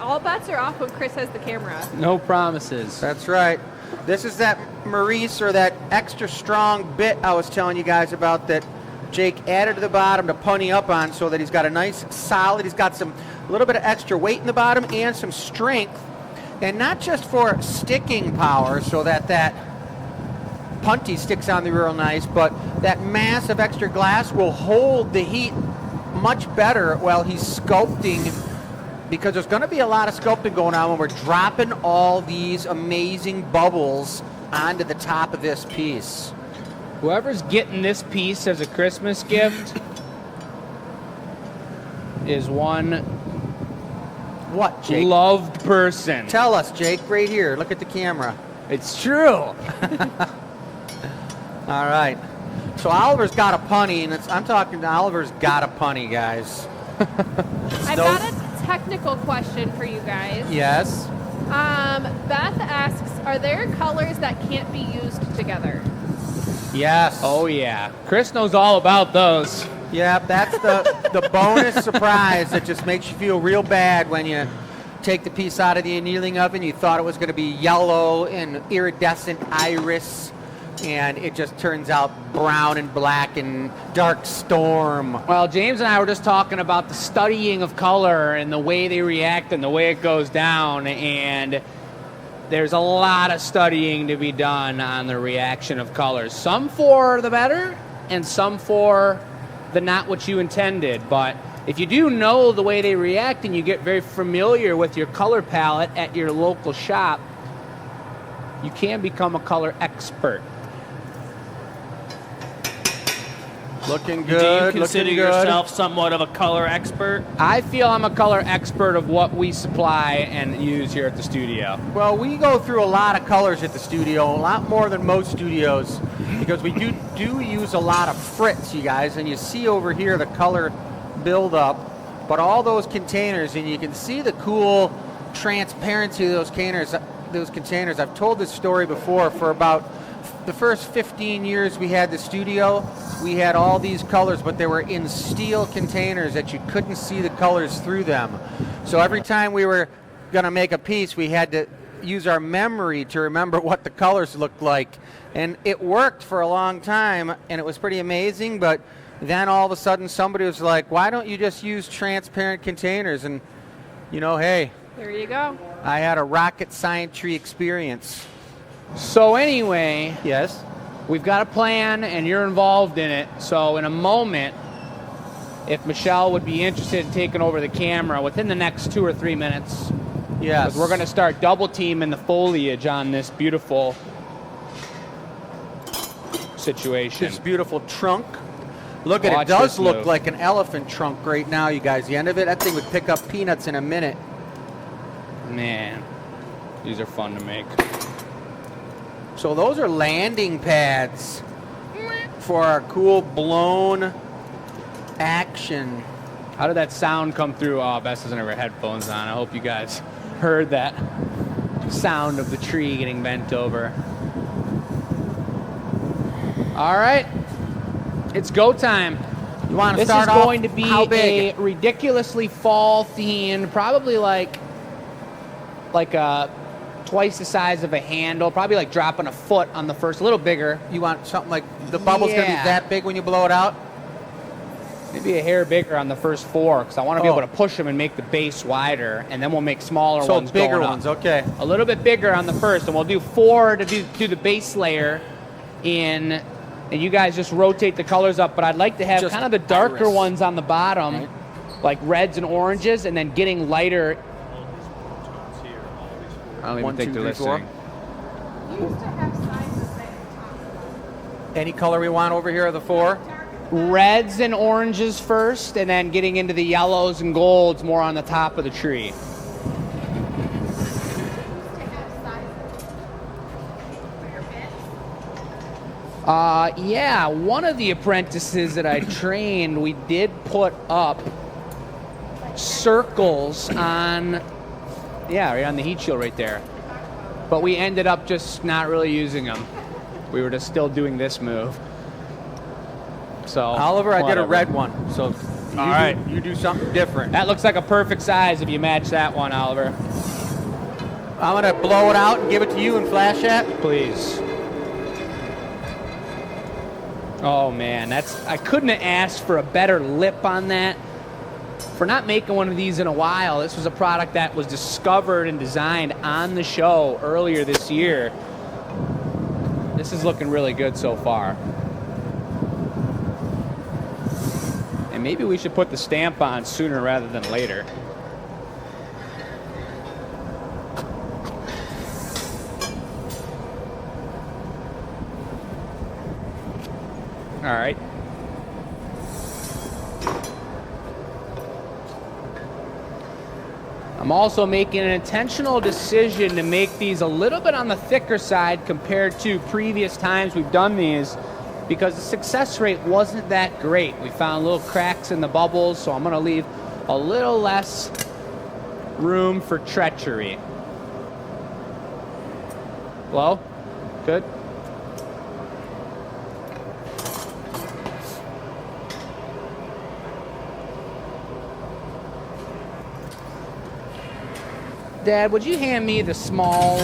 all bets are off when Chris has the camera. No promises. That's right. This is that Maurice, or that extra strong bit I was telling you guys about that Jake added to the bottom to pony up on, so that he's got a nice solid, he's got a little bit of extra weight in the bottom and some strength, and not just for sticking power so that punty sticks on there real nice, but that mass of extra glass will hold the heat much better while he's sculpting, because there's going to be a lot of sculpting going on when we're dropping all these amazing bubbles onto the top of this piece. Whoever's getting this piece as a Christmas gift is one What, Jake? loved person. Tell us, Jake, right here. Look at the camera. It's true. All right. So Oliver's got a punny, and I'm talking to Oliver's got a punny, guys. I've got a technical question for you guys. Yes. Beth asks, are there colors that can't be used together? Yes. Oh yeah. Chris knows all about those. Yeah, that's the bonus surprise that just makes you feel real bad when you take the piece out of the annealing oven. You thought it was going to be yellow and iridescent iris, and it just turns out brown and black and dark storm. Well, James and I were just talking about the studying of color and the way they react and the way it goes down, and there's a lot of studying to be done on the reaction of colors. Some for the better and some for the not what you intended. But if you do know the way they react and you get very familiar with your color palette at your local shop, you can become a color expert. Looking Do you good. consider looking good. yourself somewhat of a color expert? I feel I'm a color expert of what we supply and use here at the studio. Well, we go through a lot of colors at the studio, a lot more than most studios, because we do use a lot of Fritz, you guys, and you see over here the color buildup. But all those containers, and you can see the cool transparency of those containers. I've told this story before. For about the first 15 years we had the studio, we had all these colors, but they were in steel containers that you couldn't see the colors through them. So every time we were going to make a piece, we had to use our memory to remember what the colors looked like. And it worked for a long time, and it was pretty amazing, but then all of a sudden somebody was like, why don't you just use transparent containers? And, you know, hey. There you go. I had a rocket scientry experience. So anyway, Yes? we've got a plan, and you're involved in it. So in a moment, if Michelle would be interested in taking over the camera within the next 2 or 3 minutes, Yes. 'cause we're going to start double teaming the foliage on this beautiful situation. This beautiful trunk. Look at it. Watch It does this look move. like an elephant trunk right now, you guys. The end of it, that thing would pick up peanuts in a minute. Man, these are fun to make. So those are landing pads for our cool blown action. How did that sound come through? Oh, Bess doesn't have her headphones on. I hope you guys heard that sound of the tree getting bent over. All right, it's go time. You want to This start is off going to be how big? a ridiculously fall themed, probably like a twice the size of a handle, probably like dropping a foot on the first, a little bigger. You want something like the bubble's going to Yeah. be that big when you blow it out? Maybe a hair bigger on the first 4, because I want to be Oh. able to push them and make the base wider, and then we'll make smaller So ones bigger going up. ones, okay. A little bit bigger on the first, and we'll do 4 to do the base layer in, and you guys just rotate the colors up, but I'd like to have Just kind of the darker iris. ones on the bottom, Right. like reds and oranges, and then getting lighter. I don't even 1, think 2, they're 3, 4. listening. Any color we want over here of the 4? Reds and oranges first, and then getting into the yellows and golds more on the top of the tree. Yeah, one of the apprentices that I trained, we did put up circles on, yeah, right on the heat shield right there. But we ended up just not really using them. We were just still doing this move. So Oliver, I did a whatever. red one. So you do something different. That looks like a perfect size if you match that one, Oliver. I'm going to blow it out and give it to you and flash that. Please. Oh man, I couldn't have asked for a better lip on that. For not making one of these in a while, this was a product that was discovered and designed on the show earlier this year. This is looking really good so far. And maybe we should put the stamp on sooner rather than later. All right. I'm also making an intentional decision to make these a little bit on the thicker side compared to previous times we've done these, because the success rate wasn't that great. We found little cracks in the bubbles, so I'm going to leave a little less room for treachery. Hello? Good? Dad, would you hand me the small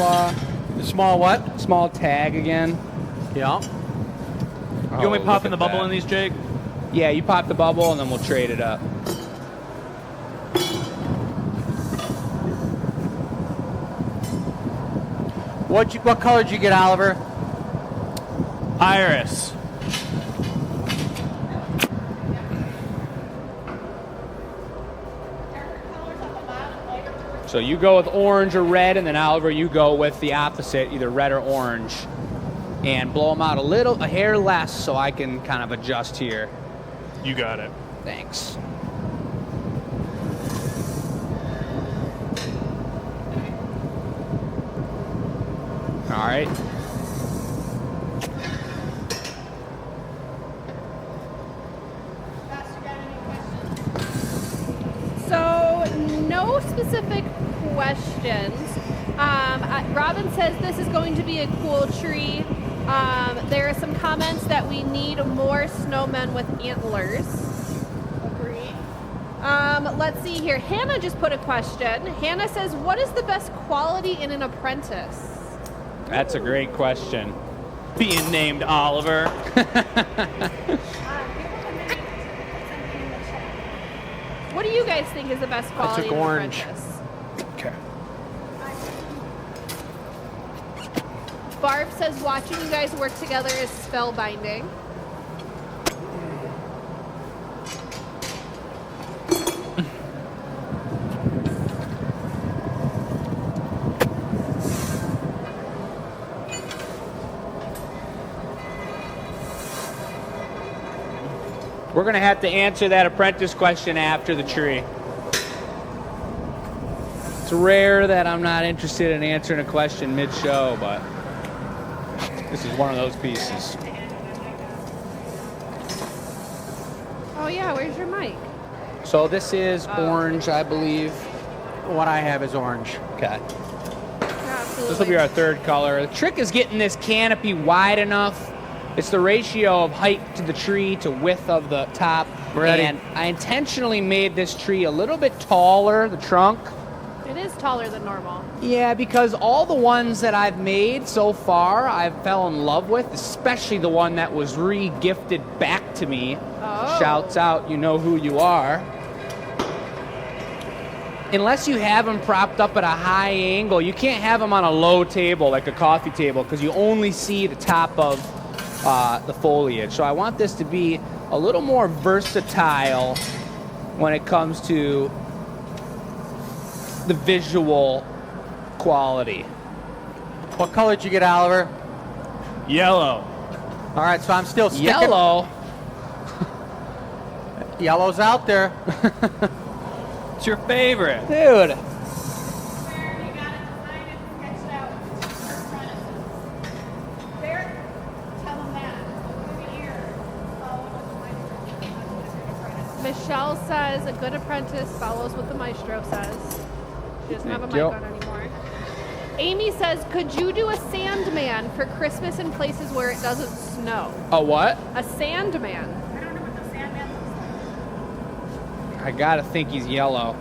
The small what? small tag again? Yeah. You want me popping the bubble in these, Jake? Yeah, you pop the bubble and then we'll trade it up. What color did you get, Oliver? Iris. So you go with orange or red, and then Oliver, you go with the opposite, either red or orange. And blow them out a hair less so I can kind of adjust here. You got it. Thanks. All right. no specific questions. Robin says this is going to be a cool tree. There are some comments that we need more snowmen with antlers. Agreed. Let's see here. Hannah just put a question. Hannah says, what is the best quality in an apprentice? That's a great question. Being named Oliver. What do you guys think is the best quality in an orange. apprentice? Okay. Barb says watching you guys work together is spellbinding. We're going to have to answer that apprentice question after the tree. It's rare that I'm not interested in answering a question mid-show, but this is one of those pieces. Oh yeah, where's your mic? So this is orange, I believe. What I have is orange. Okay. Absolutely. This will be our third color. The trick is getting this canopy wide enough. It's the ratio of height to the tree to width of the top. Ready. And I intentionally made this tree a little bit taller, the trunk. It is taller than normal. Yeah, because all the ones that I've made so far, I've fell in love with, especially the one that was re-gifted back to me. Oh. Shouts out, you know who you are. Unless you have them propped up at a high angle, you can't have them on a low table, like a coffee table, because you only see the top of the foliage. So I want this to be a little more versatile when it comes to the visual quality. What color did you get, Oliver? Yellow. All right, so I'm still sticking. Yellow. Yellow's out there. It's your favorite. Dude. Michelle says a good apprentice follows what the maestro says. She doesn't have a mic Yep. on anymore. Amy says, could you do a sandman for Christmas in places where it doesn't snow? A what? A sandman. I don't know what the Sandman looks like. I gotta think he's yellow.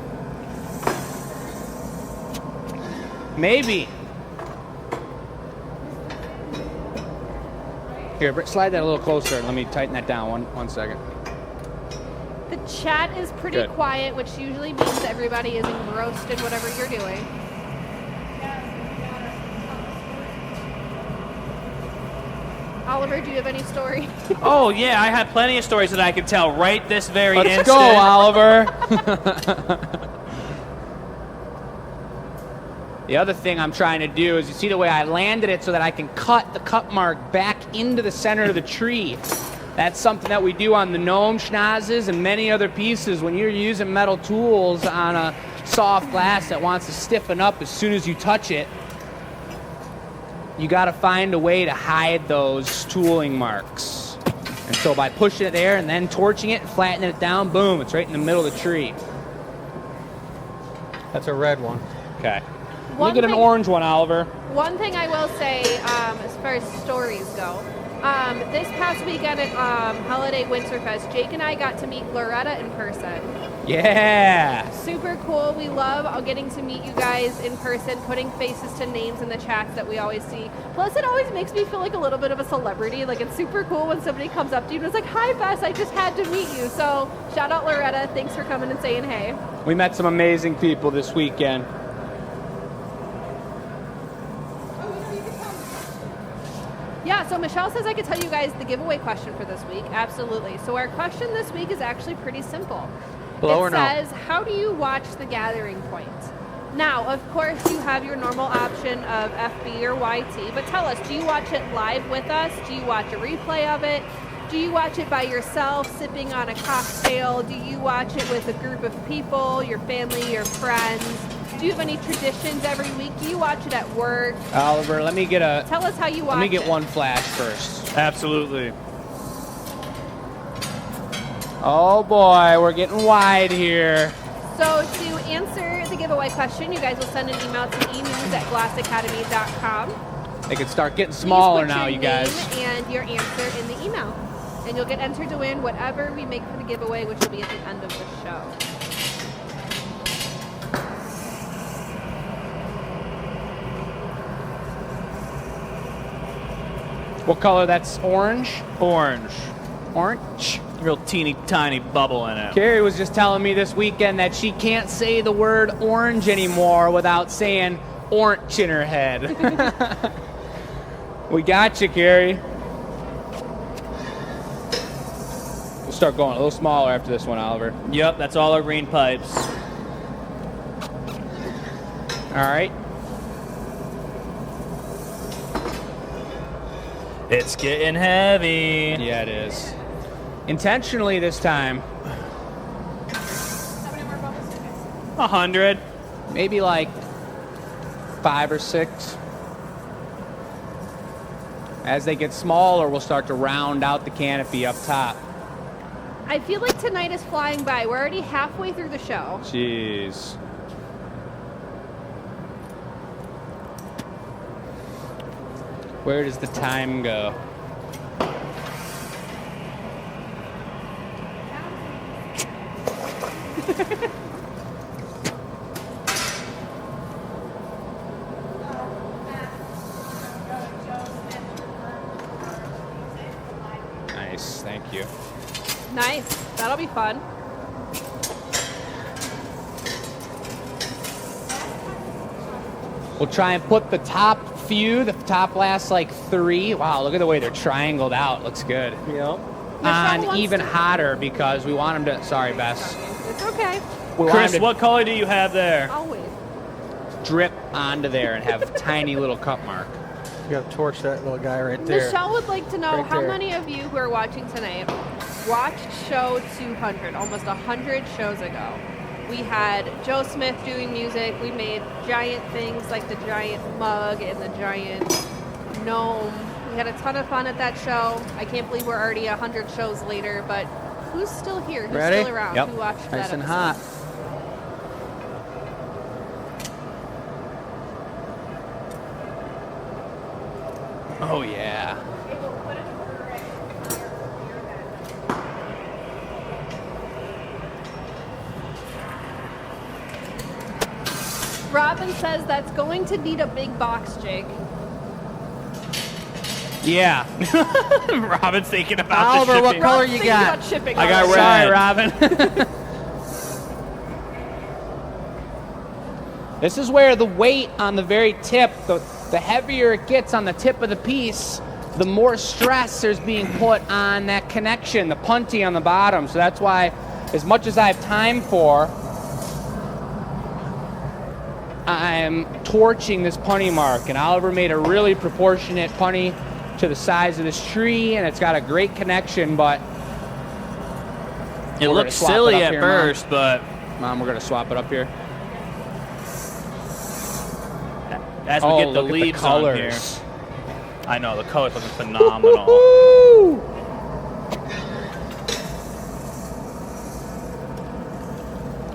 Maybe. Here, slide that a little closer and let me tighten that down. One second. The chat is pretty Good. quiet, which usually means everybody is engrossed in whatever you're doing. Oliver, do you have any story? Oh, yeah, I have plenty of stories that I could tell right this very Let's instant. go, Oliver. The other thing I'm trying to do is, you see the way I landed it so that I can cut the cut mark back into the center of the tree. That's something that we do on the gnome schnozzes and many other pieces. When you're using metal tools on a soft glass that wants to stiffen up as soon as you touch it, you got to find a way to hide those tooling marks. And so by pushing it there and then torching it and flattening it down, boom, it's right in the middle of the tree. That's a red one. Okay. One Look at an thing- orange one, Oliver. One thing I will say, as far as stories go, this past weekend at Holiday Winterfest, Jake and I got to meet Loretta in person. Yeah. Super cool. We love getting to meet you guys in person, putting faces to names in the chats that we always see. Plus, it always makes me feel like a little bit of a celebrity. Like, it's super cool when somebody comes up to you and is like, hi, Bess, I just had to meet you. So, shout out Loretta. Thanks for coming and saying hey. We met some amazing people this weekend. Yeah, so Michelle says I could tell you guys the giveaway question for this week. Absolutely. So our question this week is actually pretty simple. Blow it or no? says, how do you watch The Gathering Point? Now, of course, you have your normal option of FB or YT, but tell us, do you watch it live with us? Do you watch a replay of it? Do you watch it by yourself, sipping on a cocktail? Do you watch it with a group of people, your family, your friends? Do you have any traditions every week? Do you watch it at work? Oliver, let me get Tell us how you watch it. let me get one flash first. Absolutely. Oh boy, we're getting wide here. So to answer the giveaway question, you guys will send an email to enews@glassacademy.com. They can start getting Please smaller put now, your you guys. name and your answer in the email. And you'll get entered to win whatever we make for the giveaway, which will be at the end of the show. What color? That's orange? Orange. Orange? Real teeny tiny bubble in it. Carrie was just telling me this weekend that she can't say the word orange anymore without saying orange in her head. We got you, Carrie. We'll start going a little smaller after this one, Oliver. Yep, that's all our green pipes. All right. It's getting heavy. Yeah, it is. Intentionally this time. 100. Maybe like 5 or 6. As they get smaller, we'll start to round out the canopy up top. I feel like tonight is flying by. We're already halfway through the show. Jeez. Where does the time go? Nice, thank you. Nice. That'll be fun. We'll try and put the top few, the top last like 3. Wow, look at the way they're triangled out. Looks good. Yep. On wants even to- hotter because we want them to, sorry, Bess. It's okay. We want Chris, them to what color do you have there? Always. drip onto there and have a tiny little cut mark. You got to torch that little guy right there. Michelle would like to know Right how there. many of you who are watching tonight watched show 200, almost 100 shows ago. We had Joe Smith doing music. We made giant things like the giant mug and the giant gnome. We had a ton of fun at that show. I can't believe we're already 100 shows later, but who's still here? Who's Ready? still around? Yep. Who watched Nice that and episode? hot. Oh, yeah. Robin says that's going to need a big box, Jake. Yeah. Robin's thinking about Oliver, the what shipping. color Rob's you thinking got? about shipping. I got Robin. red. Sorry, Robin. This is where the weight on the very tip, the heavier it gets on the tip of the piece, the more stress there's being put on that connection, the punty on the bottom. So that's why, as much as I have time for, I'm torching this punny mark. And Oliver made a really proportionate punny to the size of this tree, and it's got a great connection, but It We're looks gonna swap silly it up at here, Mom. first, but Mom, we're gonna swap it up here. as we Oh, get the look at leaves on here, colors. I know the colors looking phenomenal.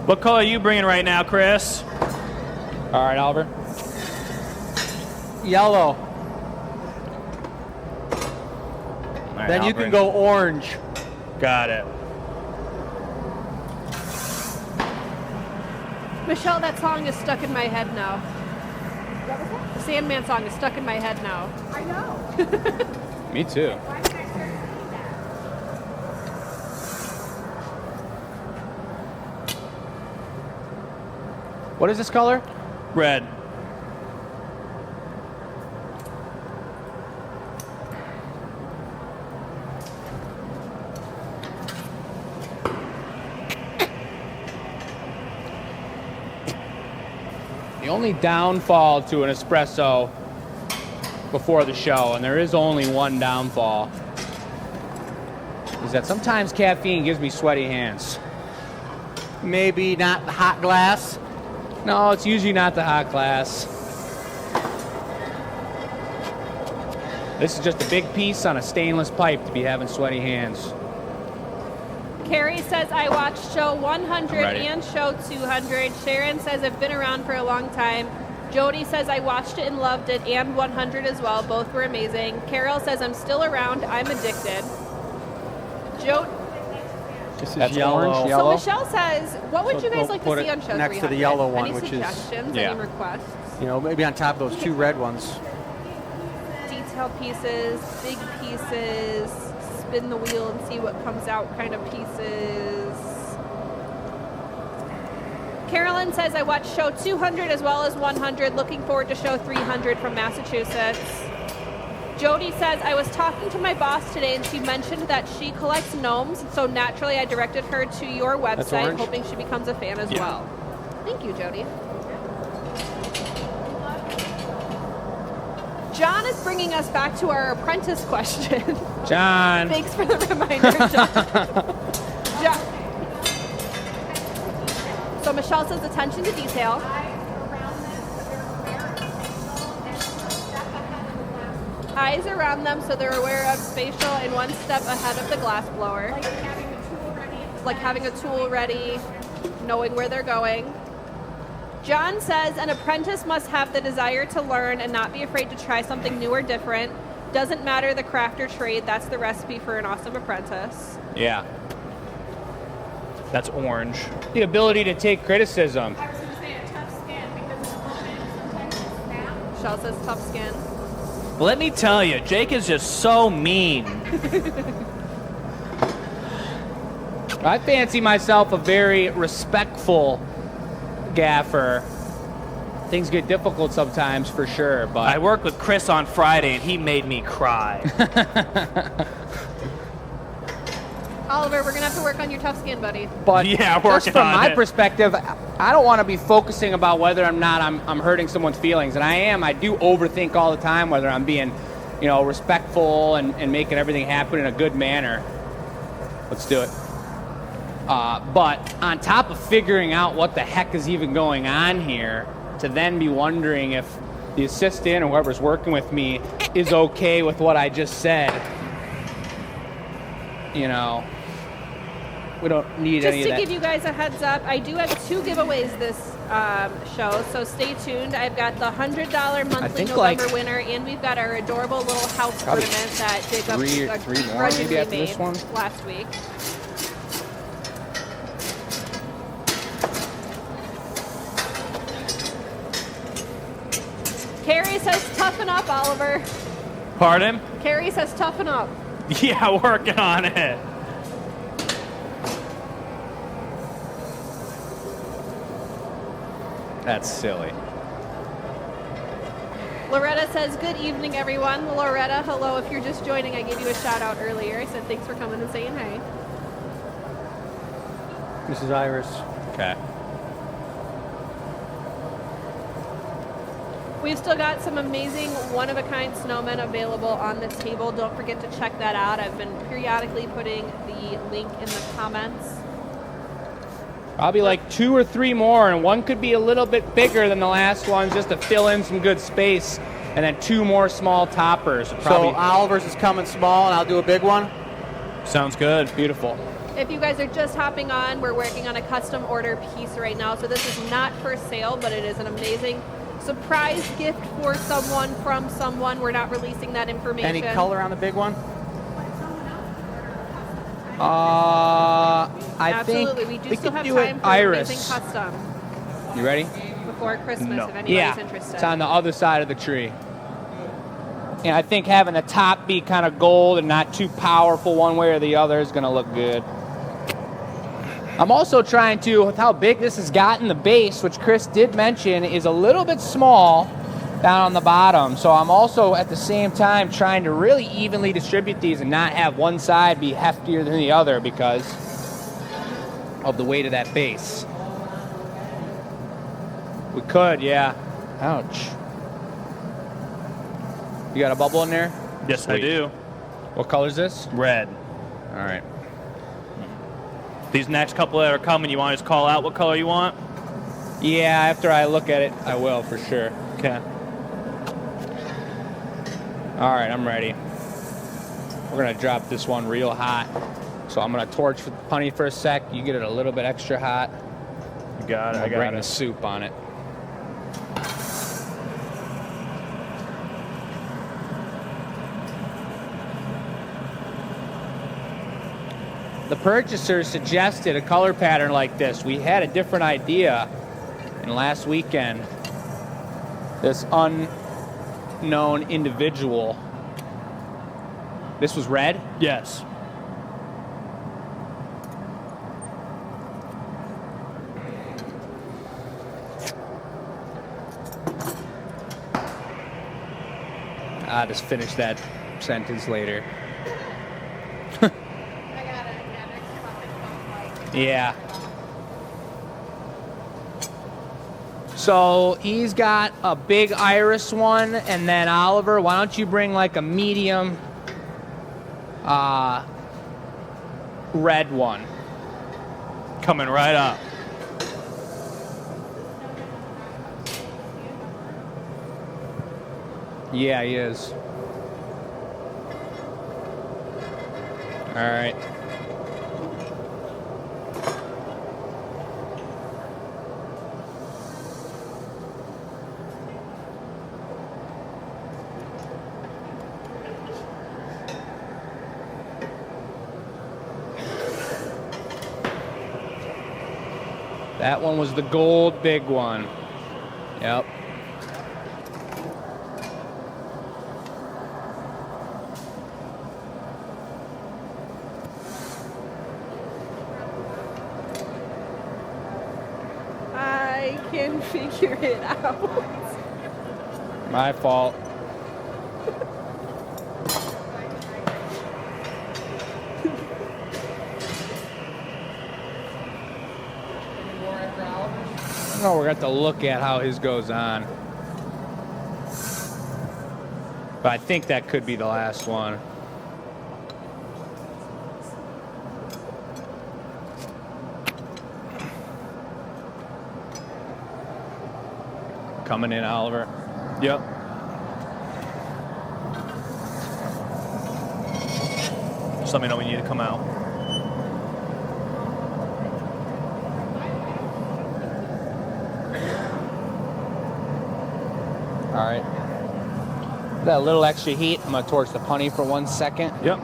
What color are you bringing right now, Chris? All right, Oliver. Yellow. All right, Then I'll you can bring- go orange. Got it. Michelle, that song is stuck in my head now. The Sandman song is stuck in my head now. I know. Me too. Why did I start singing that? What is this color? Red. The only downfall to an espresso before the show, and there is only one downfall, is that sometimes caffeine gives me sweaty hands. Maybe not the hot glass. No, it's usually not the hot glass. This is just a big piece on a stainless pipe to be having sweaty hands. Carrie says, I watched show 100 ready. and show 200. Sharon says, I've been around for a long time. Jody says, I watched it and loved it, and 100 as well. Both were amazing. Carol says, I'm still around. I'm addicted. This is That's yellow. orange, So yellow. Michelle says, what would So you guys we'll like put to see it on show next to 300? the yellow one, Any which is- suggestions? Yeah. Any requests? You know, maybe on top of those 2 red ones. Detailed pieces, big pieces, spin the wheel and see what comes out kind of pieces. Carolyn says, I watched show 200 as well as 100. Looking forward to show 300 from Massachusetts. Jody says, I was talking to my boss today and she mentioned that she collects gnomes, so naturally I directed her to your website, orange? hoping she becomes a fan as Yeah. well. Thank you, Jody. John is bringing us back to our apprentice question. John. Thanks for the reminder, John. So Michelle says, attention to detail. Eyes around them so they're aware of spatial and one step ahead of the glass blower. Like having a tool ready, knowing where they're going. John says an apprentice must have the desire to learn and not be afraid to try something new or different. Doesn't matter the craft or trade, that's the recipe for an awesome apprentice. Yeah. That's orange. The ability to take criticism. I was going to say a tough skin because it's a moment, sometimes it's snap. Michelle says tough skin. Let me tell you, Jake is just so mean. I fancy myself a very respectful gaffer. Things get difficult sometimes, for sure, but I worked with Chris on Friday, and he made me cry. Oliver, we're going to have to work on your tough skin, buddy. But Yeah, just working from on my it. perspective, I don't want to be focusing about whether or not I'm hurting someone's feelings, and I am. I do overthink all the time whether I'm being, respectful and making everything happen in a good manner. Let's do it. But on top of figuring out what the heck is even going on here, to then be wondering if the assistant or whoever's working with me is okay with what I just said, we don't need Just any to of that. give you guys a heads up, I do have 2 giveaways this show, so stay tuned. I've got the $100 monthly think, November winner, and we've got our adorable little house Probably ornament that Jacob three more grudgingly maybe after made this one. last week. Carrie says, toughen up, Oliver. Pardon? Carrie says, toughen up. Yeah, working on it. That's silly. Loretta says, good evening, everyone. Loretta, hello. If you're just joining, I gave you a shout out earlier. I said thanks for coming and saying hi. This is Iris. Okay. We've still got some amazing one-of-a-kind snowmen available on the table. Don't forget to check that out. I've been periodically putting the link in the comments. Probably like 2 or 3 more, and one could be a little bit bigger than the last one just to fill in some good space, and then 2 more small toppers. Probably So Oliver's is coming small, and I'll do a big one. Sounds good. beautiful. If you guys are just hopping on, we're working on a custom order piece right now. So this is not for sale, but it is an amazing surprise gift for someone from someone. We're not releasing that information. Any color on the big one? I Absolutely. think We do we still could have do time it for Iris. amazing custom You ready? before Christmas No. if anybody's Yeah, interested. it's on the other side of the tree. And I think having the top be kind of gold and not too powerful one way or the other is going to look good. I'm also trying to, with how big this has gotten, the base, which Chris did mention, is a little bit small down on the bottom. So I'm also at the same time trying to really evenly distribute these and not have one side be heftier than the other because of the weight of that base. We could, yeah. Ouch. You got a bubble in there? Yes, I Sweet. do. What color is this? Red. All right. These next couple that are coming, you want to just call out what color you want? Yeah, after I look at it, I will for sure. Okay. All right, I'm ready. We're gonna drop this one real hot. So I'm gonna torch the punny for a sec. You get it a little bit extra hot. You got it. I'll bring the soup on it. The purchaser suggested a color pattern like this. We had a different idea, and last weekend, this unknown individual. This was red? Yes. I'll just finish that sentence later. Yeah. So he's got a big iris one, and then Oliver, why don't you bring like a medium red one? Coming right up. Yeah, he is. All right. That one was the gold big one. Yep. I can figure it out. My fault. Oh, we're going to have to look at how his goes on. But I think that could be the last one. Coming in, Oliver. Yep. Just let me know when you need to come out. All right. That little extra heat. I'm going to torch the punny for 1 second. Yep.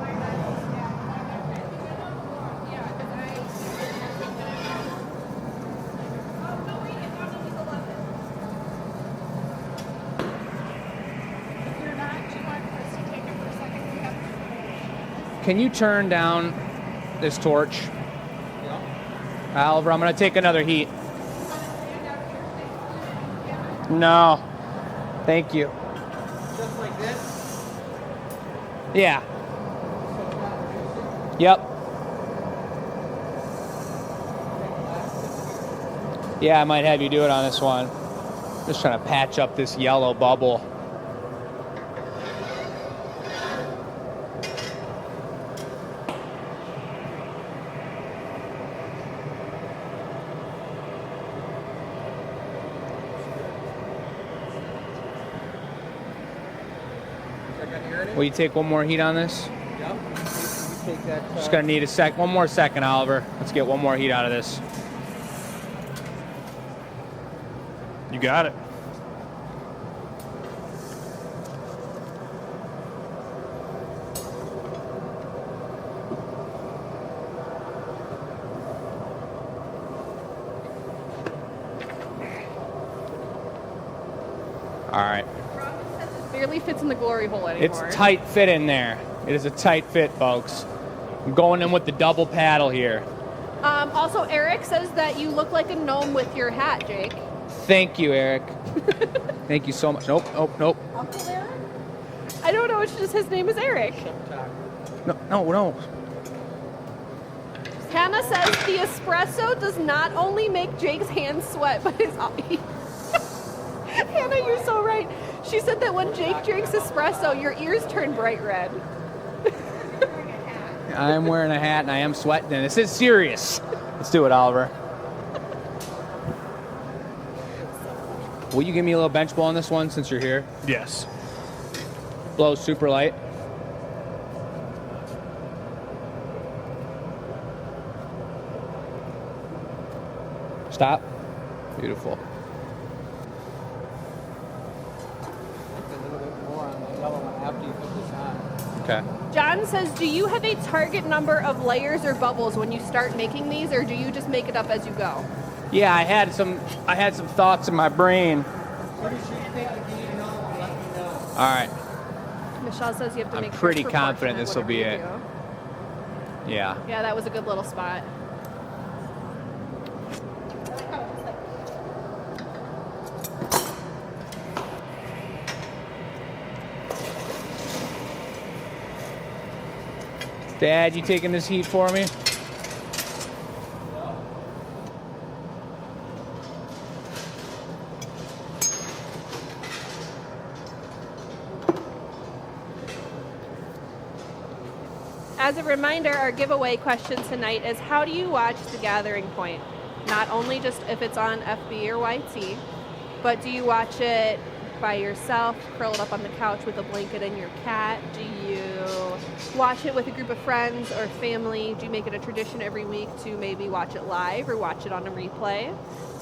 Can you turn down this torch? Oliver, I'm going to take another heat. No. Thank you. Just like this? Yeah. Yep. Yeah, I might have you do it on this one. Just trying to patch up this yellow bubble. Will you take one more heat on this? Yep. You take that. Just gonna need one more second, Oliver. Let's get one more heat out of this. You got it. All right. Barely fits in the glory hole anymore. It's tight fit in there. It is a tight fit, folks. I'm going in with the double paddle here. Also, Eric says that you look like a gnome with your hat, Jake. Thank you, Eric. Thank you so much. Nope, nope, nope. Uncle Eric? I don't know. It's just his name is Eric. No. Hannah says the espresso does not only make Jake's hands sweat, but his eyes. Hannah, you're so right. She said that when Jake drinks espresso, your ears turn bright red. I am wearing a hat and I am sweating, and this is serious. Let's do it, Oliver. Will you give me a little bench blow on this one since you're here? Yes. Blow super light. Stop. Beautiful. A little bit more on the yellow one after you put this on. Okay. John says, do you have a target number of layers or bubbles when you start making these, or do you just make it up as you go? Yeah, I had some thoughts in my brain. All right. Michelle says you have to I'm make sure pretty it's confident proportionate, this will be whatever it. you do. Yeah. Yeah, that was a good little spot. Dad, you taking this heat for me? As a reminder, our giveaway question tonight is, how do you watch The Gathering Point? Not only just if it's on FB or YT, but do you watch it by yourself, curled up on the couch with a blanket and your cat? Do you watch it with a group of friends or family? Do you make it a tradition every week to maybe watch it live or watch it on a replay?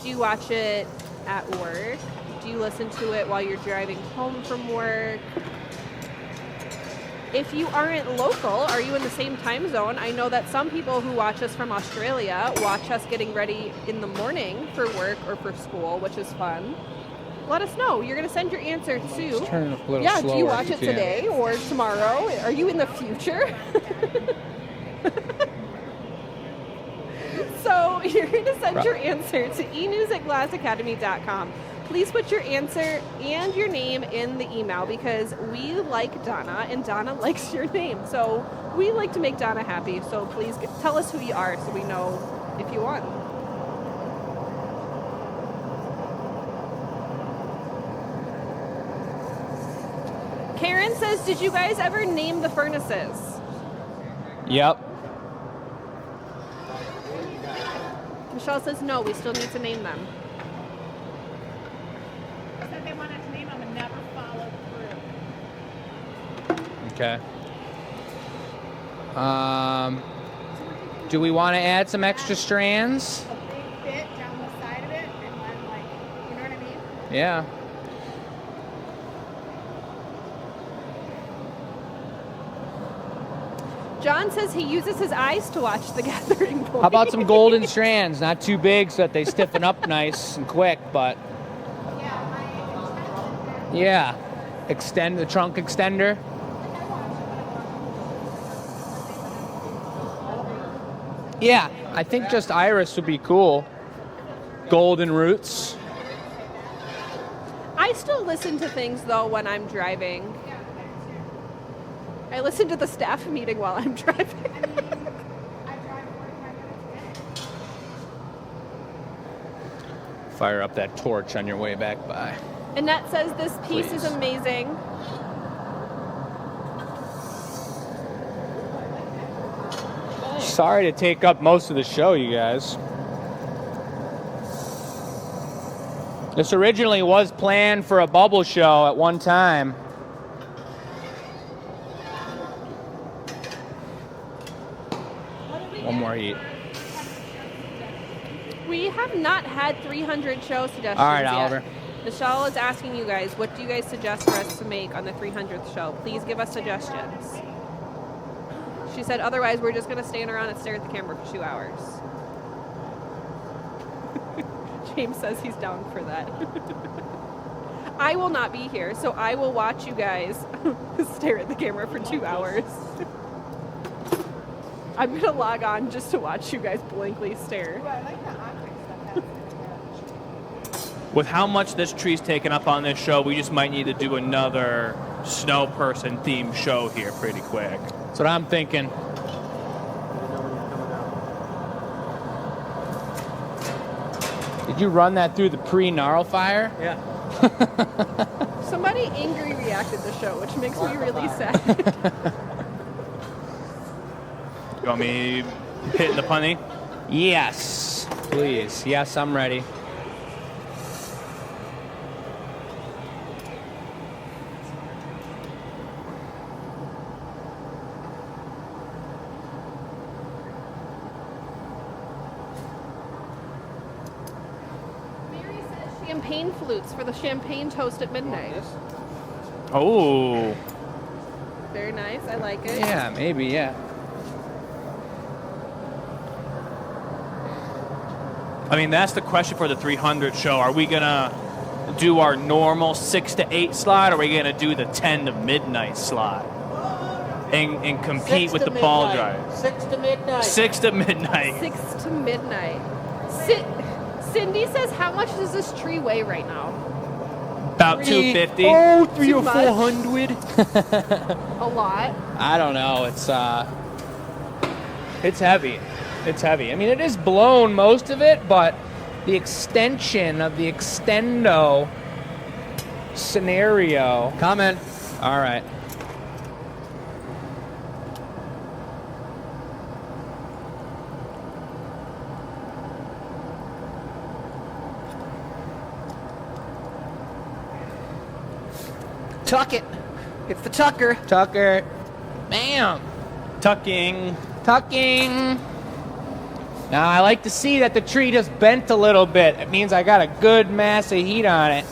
Do you watch it at work? Do you listen to it while you're driving home from work? If you aren't local, are you in the same time zone? I know that some people who watch us from Australia watch us getting ready in the morning for work or for school, which is fun. Let us know. You're going to send your answer to... Turn it a little yeah, slower do you if watch you it can. today or tomorrow? Are you in the future? So you're going to send your answer to enews@glassacademy.com. Please put your answer and your name in the email because we like Donna and Donna likes your name. So we like to make Donna happy. So please tell us who you are so we know if you won. Karen says, did you guys ever name the furnaces? Yep. Michelle says, no, we still need to name them. Said they wanted to name them and never followed through. Okay. Do we want to add some extra strands? A big bit down the side of it, and then like, you know what I mean? Yeah. John says he uses his eyes to watch The Gathering Point. How about some golden strands? Not too big so that they stiffen up nice and quick, but yeah. Extend the trunk extender. Yeah, I think just iris would be cool. Golden roots. I still listen to things, though, when I'm driving. I listen to the staff meeting while I'm driving. Fire up that torch on your way back by. Annette says this piece is Please. amazing. Sorry to take up most of the show, you guys. This originally was planned for a bubble show at one time. One more heat. We have not had 300 show suggestions All right, yet. Oliver. Michelle is asking you guys, what do you guys suggest for us to make on the 300th show? Please give us suggestions. She said, otherwise we're just going to stand around and stare at the camera for 2 hours. James says he's down for that. I will not be here, so I will watch you guys stare at the camera for 2 hours. I'm going to log on just to watch you guys blankly stare. With how much this tree's taken up on this show, we just might need to do another snow person themed show here pretty quick. That's what I'm thinking. Did you run that through the pre-gnarl fire? Yeah. Somebody angry reacted the show, which makes me really sad. You want me hitting the punny? Yes, please. Yes, I'm ready. champagne flutes for the champagne toast at midnight. Oh. Very nice. I like it. Yeah, maybe, yeah. I mean, that's the question for the 300 show. Are we going to do our normal 6 to 8 slot, or are we going to do the 10 to midnight slot and compete with the ball drive? 6 to midnight. 6 to midnight. 6 to midnight. Cindy says, how much does this tree weigh right now? About 250. Oh, 300 Too or much. 400. A lot. I don't know. It's heavy. It's heavy. I mean, it is blown, most of it, but the extension of the extendo scenario. Coming. All right. Tuck it. It's the tucker. Tucker. Bam. Tucking. Tucking. Now, I like to see that the tree just bent a little bit. It means I got a good mass of heat on it.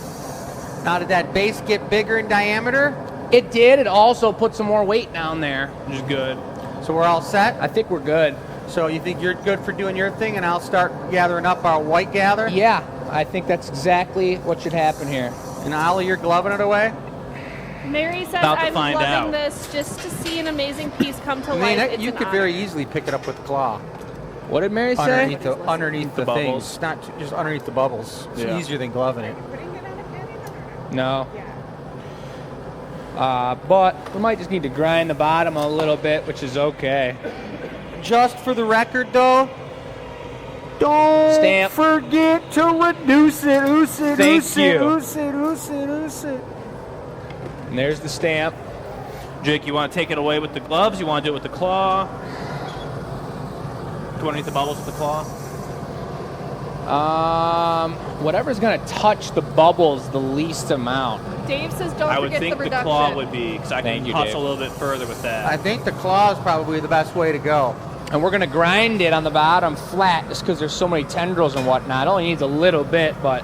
Now, did that base get bigger in diameter? It did. It also put some more weight down there. Which is good. So we're all set? I think we're good. So you think you're good for doing your thing, and I'll start gathering up our white gather? Yeah, I think that's exactly what should happen here. And Ollie, you're gloving it away? Mary says, About to I'm find loving out. this just to see an amazing piece come to I mean, life. It's you an could honor. very easily pick it up with claw. What did Mary say? Underneath the bubbles. things. Not just underneath the bubbles. It's Yeah. easier than gloving it. No. But we might just need to grind the bottom a little bit, which is okay. Just for the record, though, don't Stamp. forget to reduce it. Oose it, Thank oose you. it, oose it, oose it, oose it. And there's the stamp. Jake, you want to take it away with the gloves? You want to do it with the claw? Do you want to eat the bubbles with the claw? Whatever's gonna touch the bubbles the least amount. Dave says, don't I would forget think the the reduction. claw would be, because I Thank can you, hustle Dave. a little bit further with that. I think the claw is probably the best way to go. And we're gonna grind it on the bottom flat just because there's so many tendrils and whatnot. It only needs a little bit, but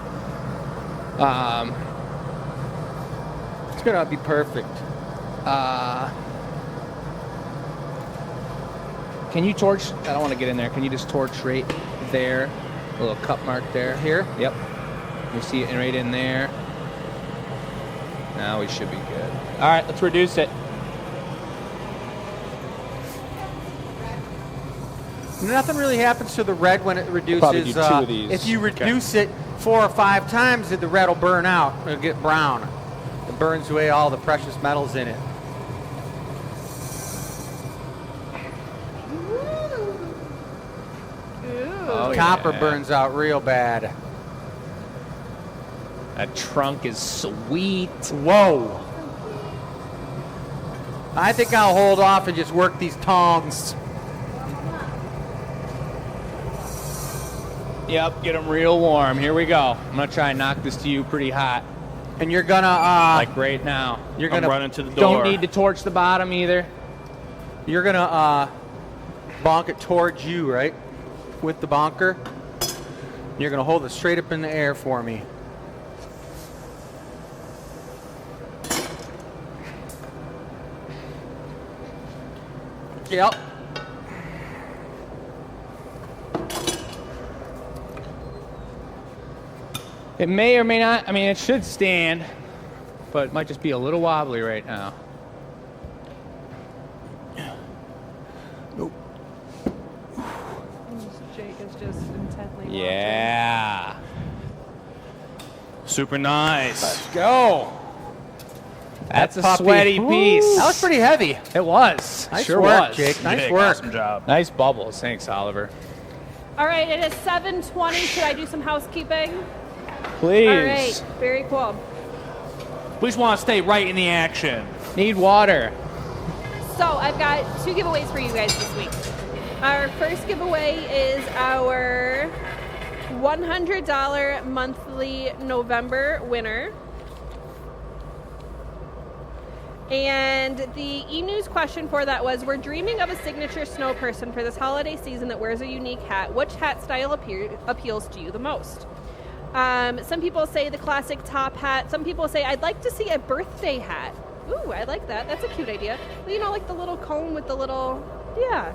It's going to be perfect. can you torch? I don't want to get in there. Can you just torch right there? A little cut mark there. Here? Yep. You see it right in there. Now we should be good. All right, let's reduce it. Nothing really happens to the red when it reduces. probably do two of these. If you reduce it 4 or 5 times, the red will burn out. It'll get brown. It burns away all the precious metals in it. Oh, Copper yeah. burns out real bad. That trunk is sweet. Whoa. I think I'll hold off and just work these tongs. Yep, get them real warm. Here we go. I'm gonna try and knock this to you pretty hot, And you're gonna like right now. you're I'm gonna running to the door. Don't need to torch the bottom either. you're gonna bonk it towards you, right? With the bonker. You're gonna hold it straight up in the air for me. Yep. It may or may not. I mean, it should stand, but it might just be a little wobbly right now. Jake is just intently watching. Yeah. Super nice. Let's go. That's a puppy. sweaty piece. That was pretty heavy. It was. Nice sure work, was. Jake. Nice Jake, work. Awesome job. Nice bubbles. Thanks, Oliver. All right, it is 7:20. Should I do some housekeeping? Please. All right, very cool. We just want to stay right in the action. Need water. So I've got 2 giveaways for you guys this week. Our first giveaway is our $100 monthly November winner. And the e-news question for that was, we're dreaming of a signature snow person for this holiday season that wears a unique hat. Which hat style appeals to you the most? Some people say the classic top hat. Some people say, I'd like to see a birthday hat. Ooh, I like that. That's a cute idea. You know, like the little cone with the little, yeah,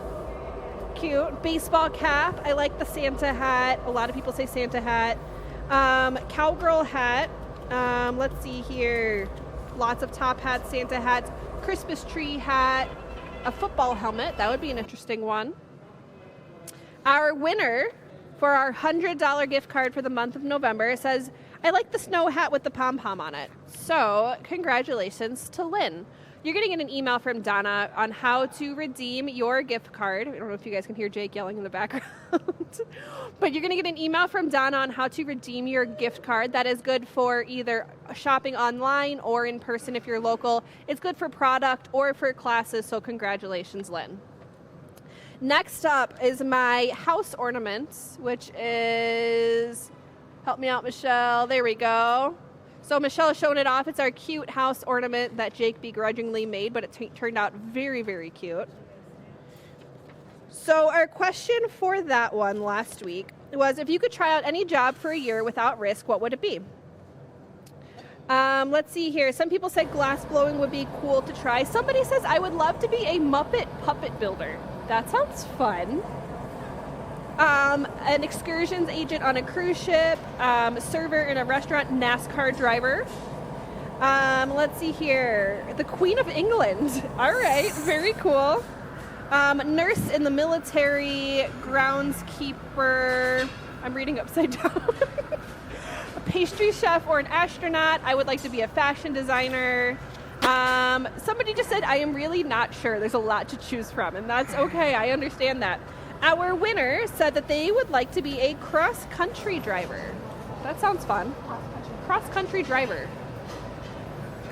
cute. Baseball cap. I like the Santa hat. A lot of people say Santa hat. Cowgirl hat. Let's see here. Lots of top hats, Santa hats. Christmas tree hat. A football helmet. That would be an interesting one. Our winner for our $100 gift card for the month of November says, I like the snow hat with the pom-pom on it. So, congratulations to Lynn. You're going to get an email from Donna on how to redeem your gift card. I don't know if you guys can hear Jake yelling in the background. But you're going to get an email from Donna on how to redeem your gift card. That is good for either shopping online or in person if you're local. It's good for product or for classes, so congratulations, Lynn. Next up is my house ornaments, which is, help me out, Michelle. There we go. So Michelle is showing it off. It's our cute house ornament that Jake begrudgingly made, but it turned out very, very cute. So our question for that one last week was, if you could try out any job for a year without risk, what would it be? Let's see here. Some people said glass blowing would be cool to try. Somebody says, I would love to be a Muppet puppet builder. That sounds fun. An excursions agent on a cruise ship, server in a restaurant, NASCAR driver. Let's see here. The Queen of England. All right, very cool. Nurse in the military, groundskeeper. I'm reading upside down. A pastry chef or an astronaut. I would like to be a fashion designer. Somebody just said, I am really not sure. There's a lot to choose from, and that's okay. I understand that. Our winner said that they would like to be a cross-country driver. That sounds fun. Cross-country driver.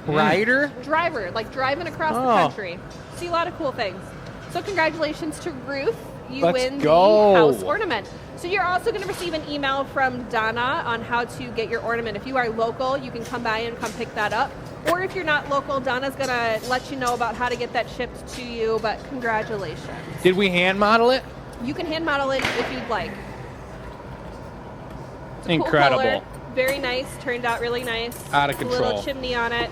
Rider? Driver, like driving across the country. See a lot of cool things. So congratulations to Ruth. You win the house ornament. So you're also going to receive an email from Donna on how to get your ornament. If you are local, you can come by and come pick that up. Or if you're not local, Donna's going to let you know about how to get that shipped to you. But congratulations. Did we hand model it? You can hand model it if you'd like. It's a incredible. Cool color. Very nice. Turned out really nice. Out of control. A little chimney on it.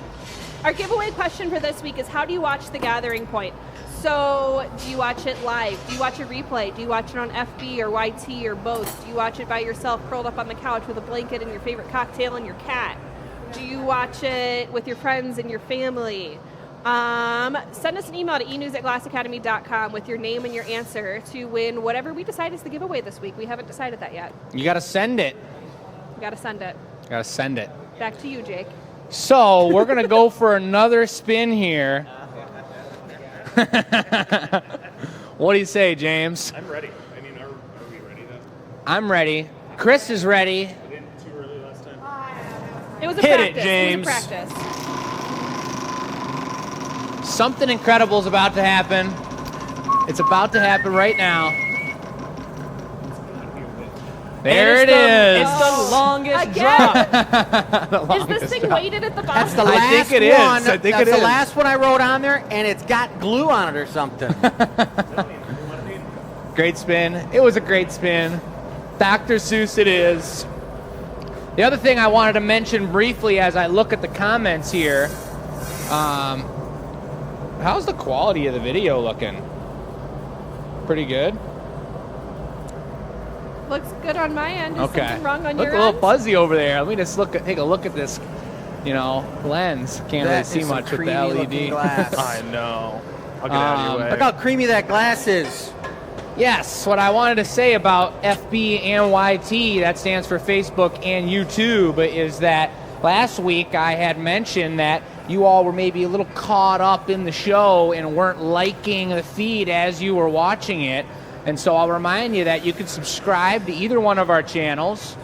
Our giveaway question for this week is, how do you watch The Gathering Point? So, do you watch it live? Do you watch a replay? Do you watch it on FB or YT or both? Do you watch it by yourself, curled up on the couch with a blanket and your favorite cocktail and your cat? Do you watch it with your friends and your family? Send us an email to enews@glassacademy.com with your name and your answer to win whatever we decide is the giveaway this week. We haven't decided that yet. You got to send it. We got to send it. Got to send it. Back to you, Jake. So we're going to go for another spin here. What do you say, James? I'm ready. I mean, are we ready then? I'm ready. Chris is ready. I didn't too early last time. It was a Hit practice. it, James. It was a practice. Something incredible is about to happen. It's about to happen right now. There it is. It's the longest Again. drop. Is this thing weighted at the bottom? That's the I last think it is. one. I think That's it the is. last one I wrote on there, and it's got glue on it or something. Great spin. It was a great spin. Dr. Seuss it is. The other thing I wanted to mention briefly as I look at the comments here, how's the quality of the video looking? Pretty good? Looks good on my end. Is Okay. something wrong on Look your a little end? fuzzy over there. Let me just take a look at this, lens. Can't really That see is some much with the creamy-looking LED. glass. I know. I'll get out of your way. Look how creamy that glass is. Yes, what I wanted to say about FB and YT, that stands for Facebook and YouTube, is that last week I had mentioned that you all were maybe a little caught up in the show and weren't liking the feed as you were watching it. And so I'll remind you that you can subscribe to either one of our channels.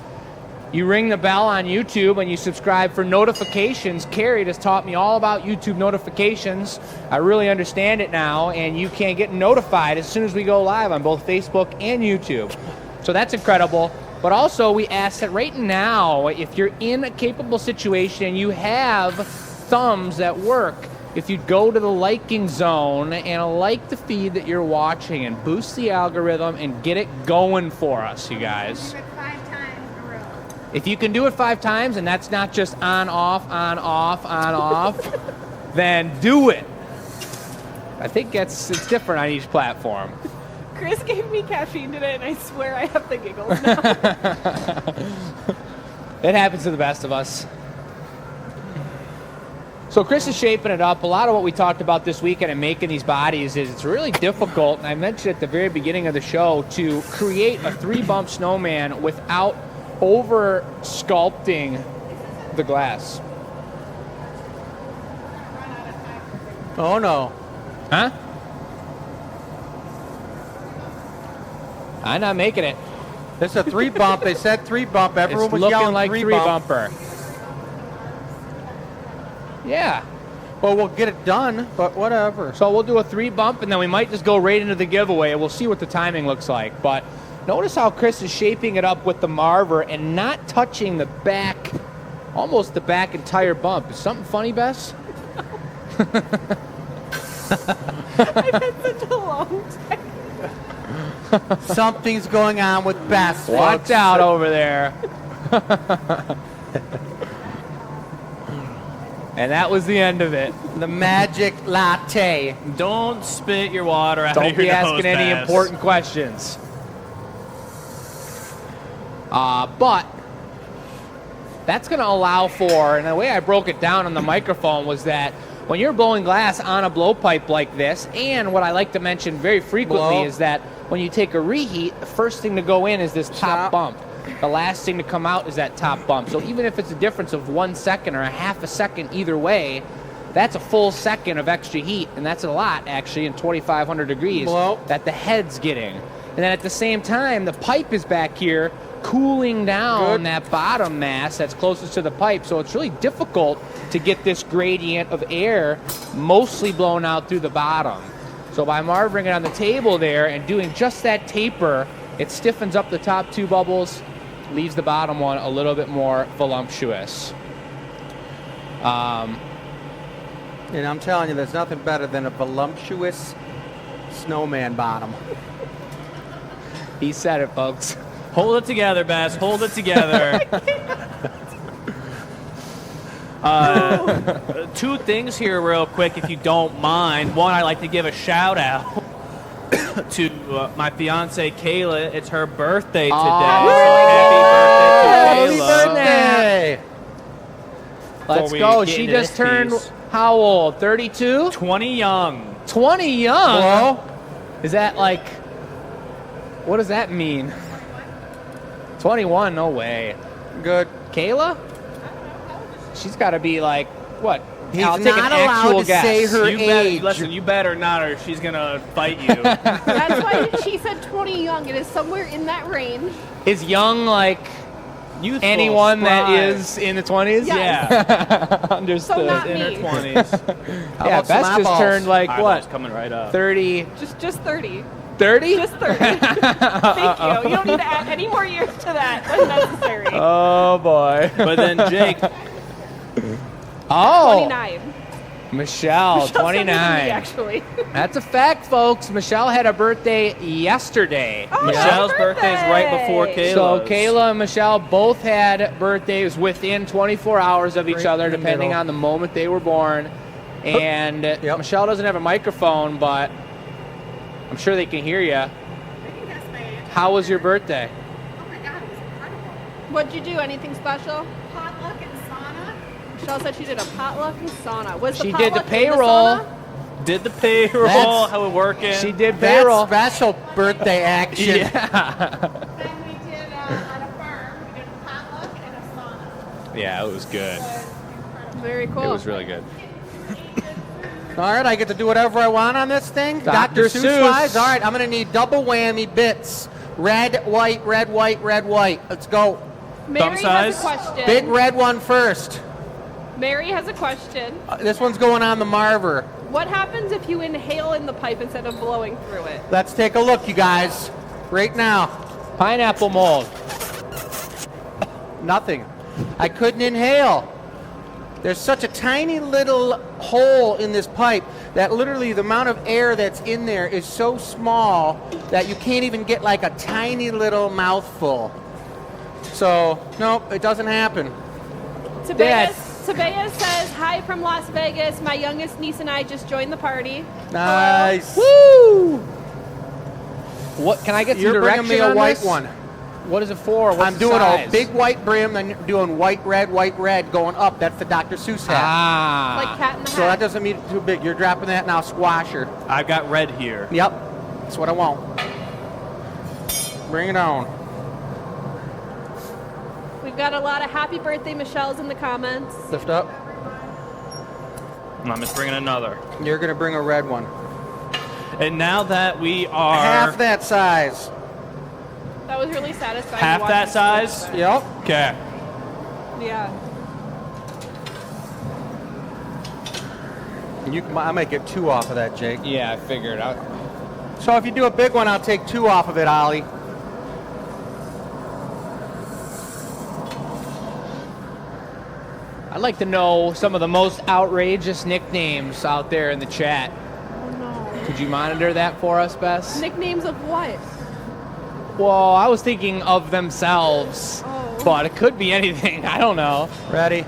You ring the bell on YouTube and you subscribe for notifications. Carrie just taught me all about YouTube notifications. I really understand it now, and you can get notified as soon as we go live on both Facebook and YouTube. So that's incredible. But also we ask that right now, if you're in a capable situation and you have thumbs that work, if you go to the liking zone and like the feed that you're watching and boost the algorithm and get it going for us, you guys. 5 times in a row. If you can do it 5 times and that's not just on, off, then do it. I think it's different on each platform. Chris gave me caffeine today, and I swear I have the giggles now. It happens to the best of us. So Chris is shaping it up. A lot of what we talked about this weekend and making these bodies is it's really difficult, and I mentioned at the very beginning of the show, to create a 3-bump snowman without over sculpting the glass. Oh, no. Huh? I'm not making it. This is a 3-bump. They said 3-bump. Everyone It's was looking yelling like 3-bump. 3-bumper. Yeah. Well, we'll get it done, but whatever. So we'll do a 3-bump, and then we might just go right into the giveaway. We'll see what the timing looks like. But notice how Chris is shaping it up with the marver and not touching the back, almost the back entire bump. Is something funny, Bess? I've had such a long time. Something's going on with Bess. Watch folks. out over there. And that was the end of it. The magic latte. Don't spit your water out Don't of your be asking nose, any Bass. important questions. But that's going to allow for, and the way I broke it down on the microphone was that when you're blowing glass on a blowpipe like this, and what I like to mention very frequently Blow. is that when you take a reheat, the first thing to go in is this top Stop. bump. The last thing to come out is that top bump. So even if it's a difference of 1 second or a half a second either way, that's a full second of extra heat, and that's a lot, actually, in 2,500 degrees Blow. that the head's getting. And then at the same time, the pipe is back here cooling down Good. that bottom mass that's closest to the pipe. So it's really difficult to get this gradient of air mostly blown out through the bottom. So by marvering it on the table there and doing just that taper, it stiffens up the top 2 bubbles, leaves the bottom one a little bit more voluptuous. And I'm telling you, there's nothing better than a voluptuous snowman bottom. He said it, folks. Hold it together, Bass. Hold it together. 2 things here real quick, if you don't mind. One, I'd like to give a shout out to my fiance Kayla. It's her birthday today. Happy So happy birthday to Kayla. Hey. Let's Before we go. get She into just this turned piece. how old? 32? 20 young. 20 young? Hello? Is that like, what does that mean? 21, no way. Good. Kayla? She's got to be like, what? He's I'll take not an actual allowed to guess. say her You better, age. listen, you better not, or she's gonna fight you. That's why she said 20 young. It is somewhere in that range. Is young like Youthful, anyone that spry. is in the 20s? Yes. Yeah, Understood. So not in her me. 20s. How Yeah, about some Bess just eyeballs? turned like Eyeballs what? coming right up. 30? Just 30. 30? Just 30. Thank you. You don't need to add any more years to that when necessary. Oh, boy. But then Jake, Oh, 29. Michelle, Michelle's younger than me, 29. actually. That's a fact, folks. Michelle had a birthday yesterday. Oh, Michelle's happy birthday is right before birthday. Kayla's. So Kayla and Michelle both had birthdays within 24 hours of each Right other, in the depending middle. on the moment they were born. And Yep. Michelle doesn't have a microphone, but I'm sure they can hear you. How was your birthday? Oh my God, it was incredible. What'd you do? Anything special? Potluck and sauna. Michelle said she did a potluck and sauna. Was the She did the potluck in payroll. sauna? did the payroll, That's- how it working? She did That's payroll. special birthday action. Yeah. Then we did on a farm. We did a potluck and a sauna. Yeah, it was good. Very cool. It was really good. All right, I get to do whatever I want on this thing. Dr. Seuss Seuss. wise. All right, I'm going to need double whammy bits. Red, white, red, white, red, white. Let's go. Mary has size? a question. Big red one first. Mary has a question. This one's going on the marver. What happens if you inhale in the pipe instead of blowing through it? Let's take a look, you guys. Right now. Pineapple mold. Nothing. I couldn't inhale. There's such a tiny little hole in this pipe that literally the amount of air that's in there is so small that you can't even get like a tiny little mouthful. So, nope, it doesn't happen. Tobias says, hi from Las Vegas. My youngest niece and I just joined the party. Nice. Woo! What can I get some You're direction bringing me a on white this? one. What is it for? What's I'm the doing size? a big white brim, then doing white, red, going up. That's the Dr. Seuss hat. Ah. Like Cat in the So that Hat. doesn't mean it's too big. You're dropping that now, squasher. I've got red here. Yep, that's what I want. Bring it on. We've got a lot of happy birthday Michelle's in the comments. Lift up. I'm just bringing another. You're gonna bring a red one. And now that we are Half that size. That was really satisfying. to half watch that you size. split Yep. Okay. that. Yeah. I might get 2 off of that, Jake. Yeah, I figured out. So if you do a big one, I'll take 2 off of it, Ollie. I'd like to know some of the most outrageous nicknames out there in the chat. Oh no. Could you monitor that for us, Bess? Nicknames of what? Well, I was thinking of themselves, Oh. but it could be anything. I don't know. Ready?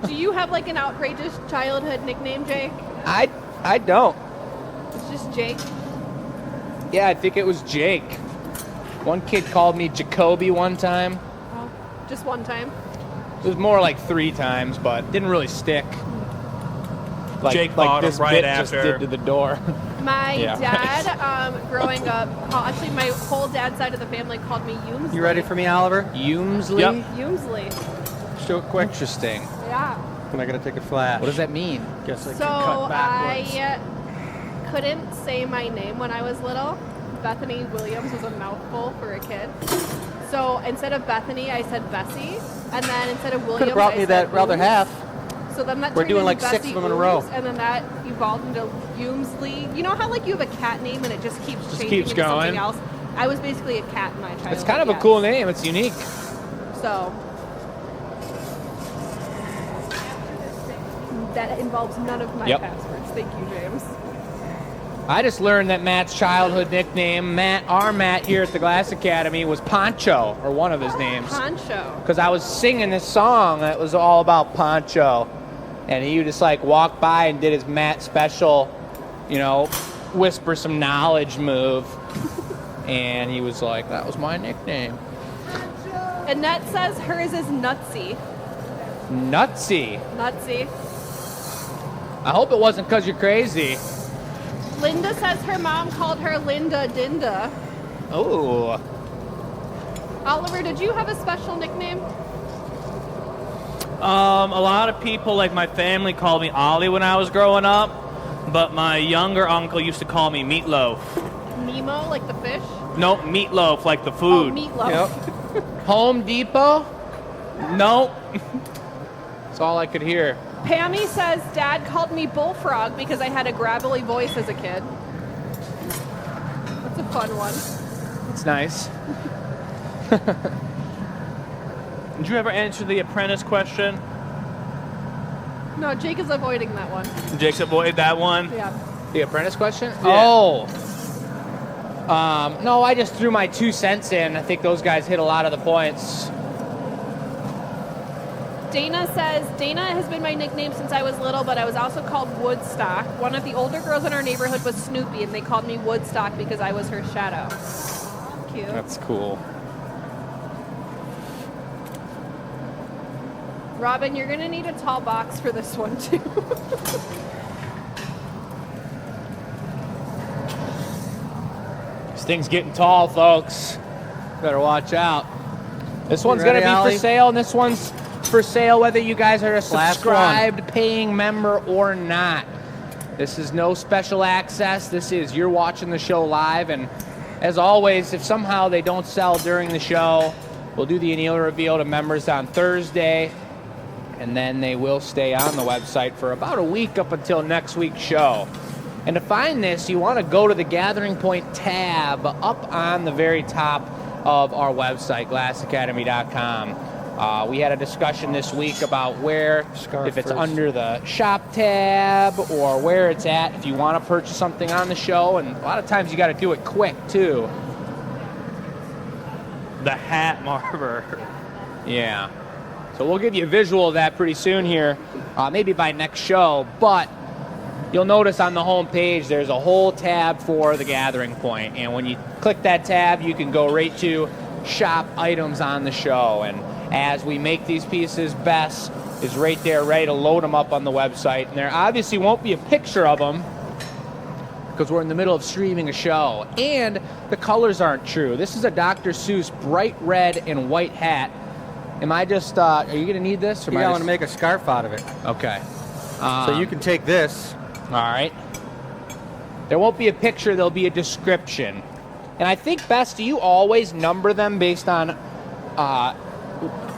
Do you have like an outrageous childhood nickname, Jake? I don't. It's just Jake. Yeah, I think it was Jake. One kid called me Jacoby one time. Oh, just one time. It was more like 3 times, but didn't really stick. Jake bought him this right bit after. just did to the door. My Yeah. dad, growing up, actually my whole dad's side of the family called me Yoomsley. You ready for me, Oliver? Yoomsley? Yep. Yoomsley. Show it quick. Interesting. Yeah. And I gotta take a flash. What does that mean? Guess I So can cut backwards. I couldn't say my name when I was little. Bethany Williams was a mouthful for a kid. So instead of Bethany, I said Bessie. And then instead of Williams, Could have brought I me said that other Ooms. half. So then that We're turned doing into like 6 Bessie of them in a row. Ooms, and then that evolved into Yoomsley. You know how like you have a cat name and it just keeps changing keeps into something going. else? I was basically a cat in my childhood. It's kind of a yes. cool name. It's unique. So that involves none of my Yep. passwords. Thank you, James. I just learned that Matt's childhood nickname, our Matt here at the Glass Academy, was Poncho, or one of his names. Poncho. Because I was singing this song that was all about Poncho. And he would just like walk by and did his Matt special, you know, whisper some knowledge move. And he was like, that was my nickname. Annette says hers is Nutsy. Nutsy. Nutsy. I hope it wasn't because you're crazy. Linda says her mom called her Linda Dinda. Oh. Oliver, did you have a special nickname? A lot of people, like my family, called me Ollie when I was growing up, but my younger uncle used to call me Meatloaf. Nemo, like the fish? No, Meatloaf, like the food. Oh, meatloaf. Home Depot? No. That's all I could hear. Pammy says Dad called me Bullfrog because I had a gravelly voice as a kid. That's a fun one. It's nice. Did you ever answer the apprentice question? No, Jake is avoiding that one. Jake's avoided that one. Yeah. The apprentice question? Yeah. Oh. No, I just threw my 2 cents in. I think those guys hit a lot of the points. Dana says, Dana has been my nickname since I was little, but I was also called Woodstock. One of the older girls in our neighborhood was Snoopy, and they called me Woodstock because I was her shadow. Cute. That's cool. Robin, you're going to need a tall box for this one, too. This thing's getting tall, folks. Better watch out. This one's going to ready, be Ollie? for sale, and this one's for sale whether you guys are a Last one. subscribed paying member or not. This is no special access. This is you're watching the show live, and as always, if somehow they don't sell during the show, we'll do the anneal reveal to members on Thursday, and then they will stay on the website for about a week up until next week's show. And to find this, you want to go to the Gathering Point tab up on the very top of our website, glassacademy.com. We had a discussion this week about where, Scarf if it's first. under the shop tab or where it's at, if you want to purchase something on the show. And a lot of times you got to do it quick, too. The hat marber. Yeah. So we'll give you a visual of that pretty soon here, maybe by next show. But you'll notice on the home page there's a whole tab for the Gathering Point. And when you click that tab, you can go right to shop items on the show. And as we make these pieces, Bess is right there ready to load them up on the website. And there obviously won't be a picture of them because we're in the middle of streaming a show. And the colors aren't true. This is a Dr. Seuss bright red and white hat. Am I just, are you going to need this? Or Yeah, I want to make a scarf out of it. Okay. So you can take this. All right. There won't be a picture, there'll be a description. And I think, Bess, do you always number them based on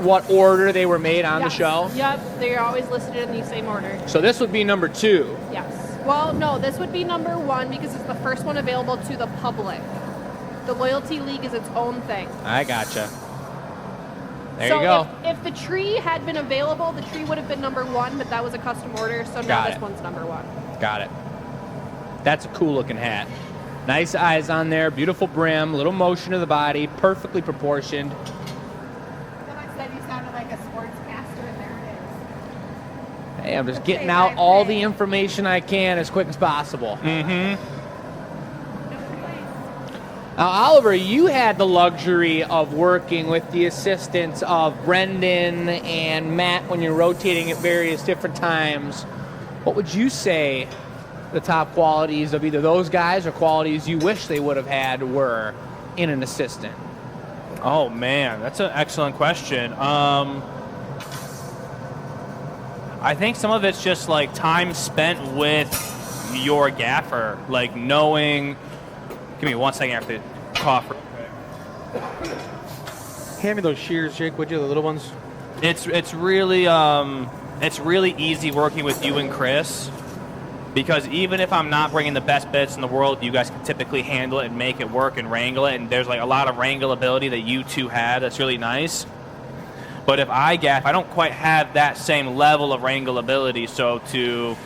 what order they were made on the show? Yep, they're always listed in the same order. So this would be number 2. Yes. Well, no, this would be number 1 because it's the first one available to the public. The Loyalty League is its own thing. I gotcha. There so you go. If the tree had been available, the tree would have been number 1, but that was a custom order, so now Got this it. one's number 1. Got it. That's a cool looking hat. Nice eyes on there, beautiful brim, little motion of the body, perfectly proportioned. Someone said you sounded like a sportscaster, and there it is. Hey, I'm just getting out all the information I can as quick as possible. Mm-hmm. Now, Oliver, you had the luxury of working with the assistance of Brendan and Matt when you're rotating at various different times. What would you say the top qualities of either those guys or qualities you wish they would have had were in an assistant? Oh, man, that's an excellent question. I think some of it's just like time spent with your gaffer, like knowing. Give me 1 second after the cough. Hand me those shears, Jake, would you, the little ones? It's really easy working with you and Chris, because even if I'm not bringing the best bits in the world, you guys can typically handle it and make it work and wrangle it. And there's like a lot of wrangleability that you two have that's really nice. But if I gaff, I don't quite have that same level of wrangleability. So to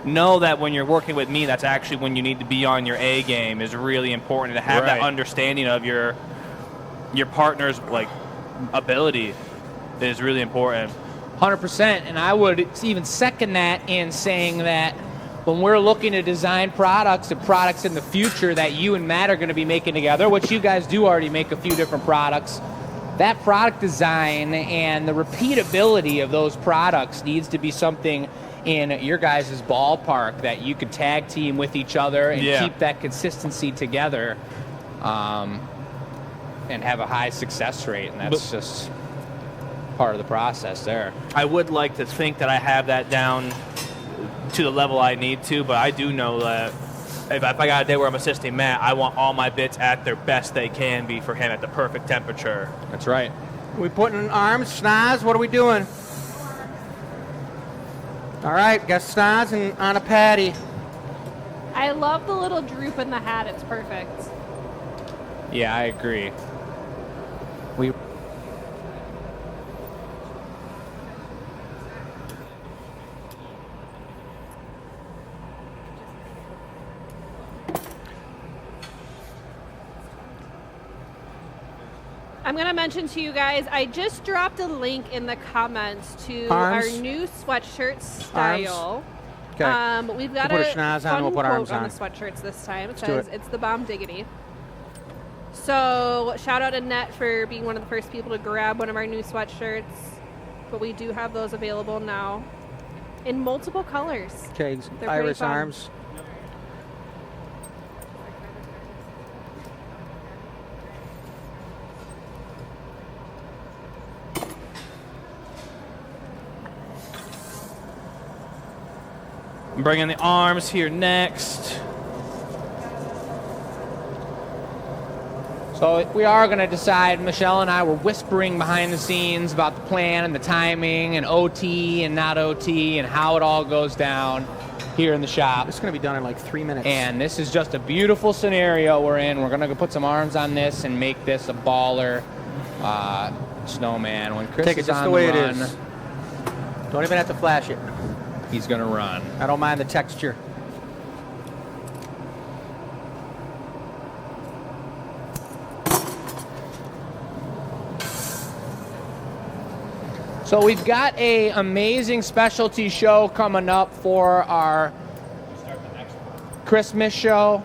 know that when you're working with me, that's actually when you need to be on your A game is really important. To have that understanding of your partner's like ability is really important. 100%, and I would even second that in saying that when we're looking to design products and products in the future that you and Matt are going to be making together, which you guys do already make a few different products, that product design and the repeatability of those products needs to be something in your guys' ballpark that you could tag team with each other and keep that consistency together and have a high success rate, and that's just part of the process there. I would like to think that I have that down to the level I need to, but I do know that if I got a day where I'm assisting Matt, I want all my bits at their best they can be for him at the perfect temperature. That's right. We putting in arms, schnoz? What are we doing? All right, got schnoz and on a patty. I love the little droop in the hat. It's perfect. Yeah, I agree. We I'm going to mention to you guys, I just dropped a link in the comments to Arms. our new sweatshirt style. Okay. We've got We'll a put a schnoz on fun and we'll put quote arms on on. the sweatshirts this time. It Let's do says, it. "It's the bomb diggity." So shout out to Net for being one of the first people to grab one of our new sweatshirts. But we do have those available now in multiple colors. Okay, They're Iris pretty fun. arms. I'm bringing the arms here next. So we are going to decide, Michelle and I were whispering behind the scenes about the plan and the timing and OT and not OT and how it all goes down here in the shop. It's going to be done in like 3 minutes. And this is just a beautiful scenario we're in. We're going to put some arms on this and make this a baller snowman. When Chris Take it is just on the way it run, is. Don't even have to flash it. he's going to run. I don't mind the texture. So we've got a amazing specialty show coming up for our Christmas show.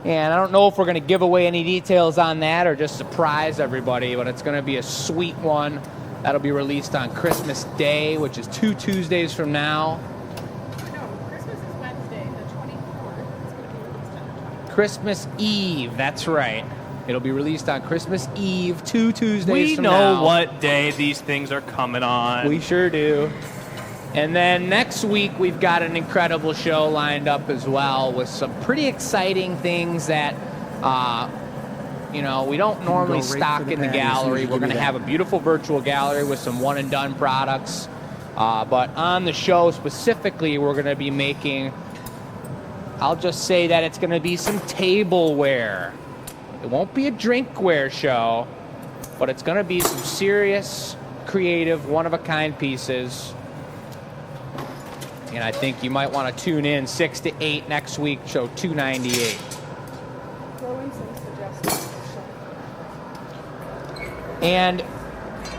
And I don't know if we're going to give away any details on that or just surprise everybody, but it's going to be a sweet one. That'll be released on Christmas Day, which is 2 Tuesdays from now. No, Christmas is Wednesday, the 24th. It's going to be released on the 24th. Christmas Eve, that's right. It'll be released on Christmas Eve, 2 Tuesdays We from know now. what day these things are coming on. We sure do. And then next week, we've got an incredible show lined up as well with some pretty exciting things that, we don't normally go right stock for the in the patty as soon as gallery. you We're give me going to that. have a beautiful virtual gallery with some one-and-done products. But on the show specifically, we're going to be making, I'll just say that it's going to be some tableware. It won't be a drinkware show, but it's going to be some serious, creative, one-of-a-kind pieces. And I think you might want to tune in 6 to 8 next week, show 298. Throw in some suggestions. And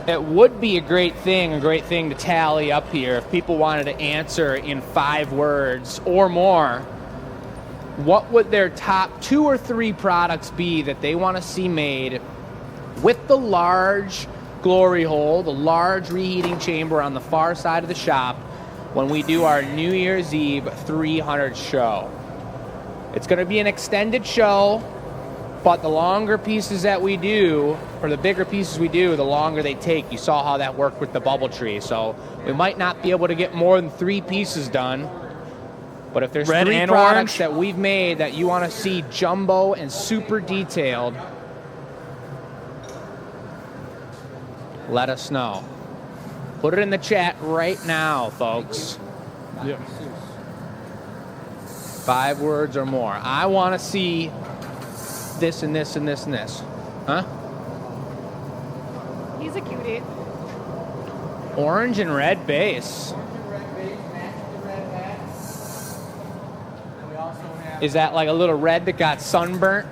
it would be a great thing to tally up here if people wanted to answer in 5 words or more. What would their top 2 or 3 products be that they want to see made with the large glory hole, the large reheating chamber on the far side of the shop when we do our New Year's Eve 300 show? It's going to be an extended show, but the longer pieces that we do, or the bigger pieces we do, the longer they take. You saw how that worked with the bubble tree. So we might not be able to get more than 3 pieces done. But if there's Red 3 and products orange? that we've made that you want to see jumbo and super detailed, let us know. Put it in the chat right now, folks. Yeah. 5 words or more. I want to see this and this and this and this. Huh? He's a cutie. Orange and red base. Is that like a little red that got sunburnt?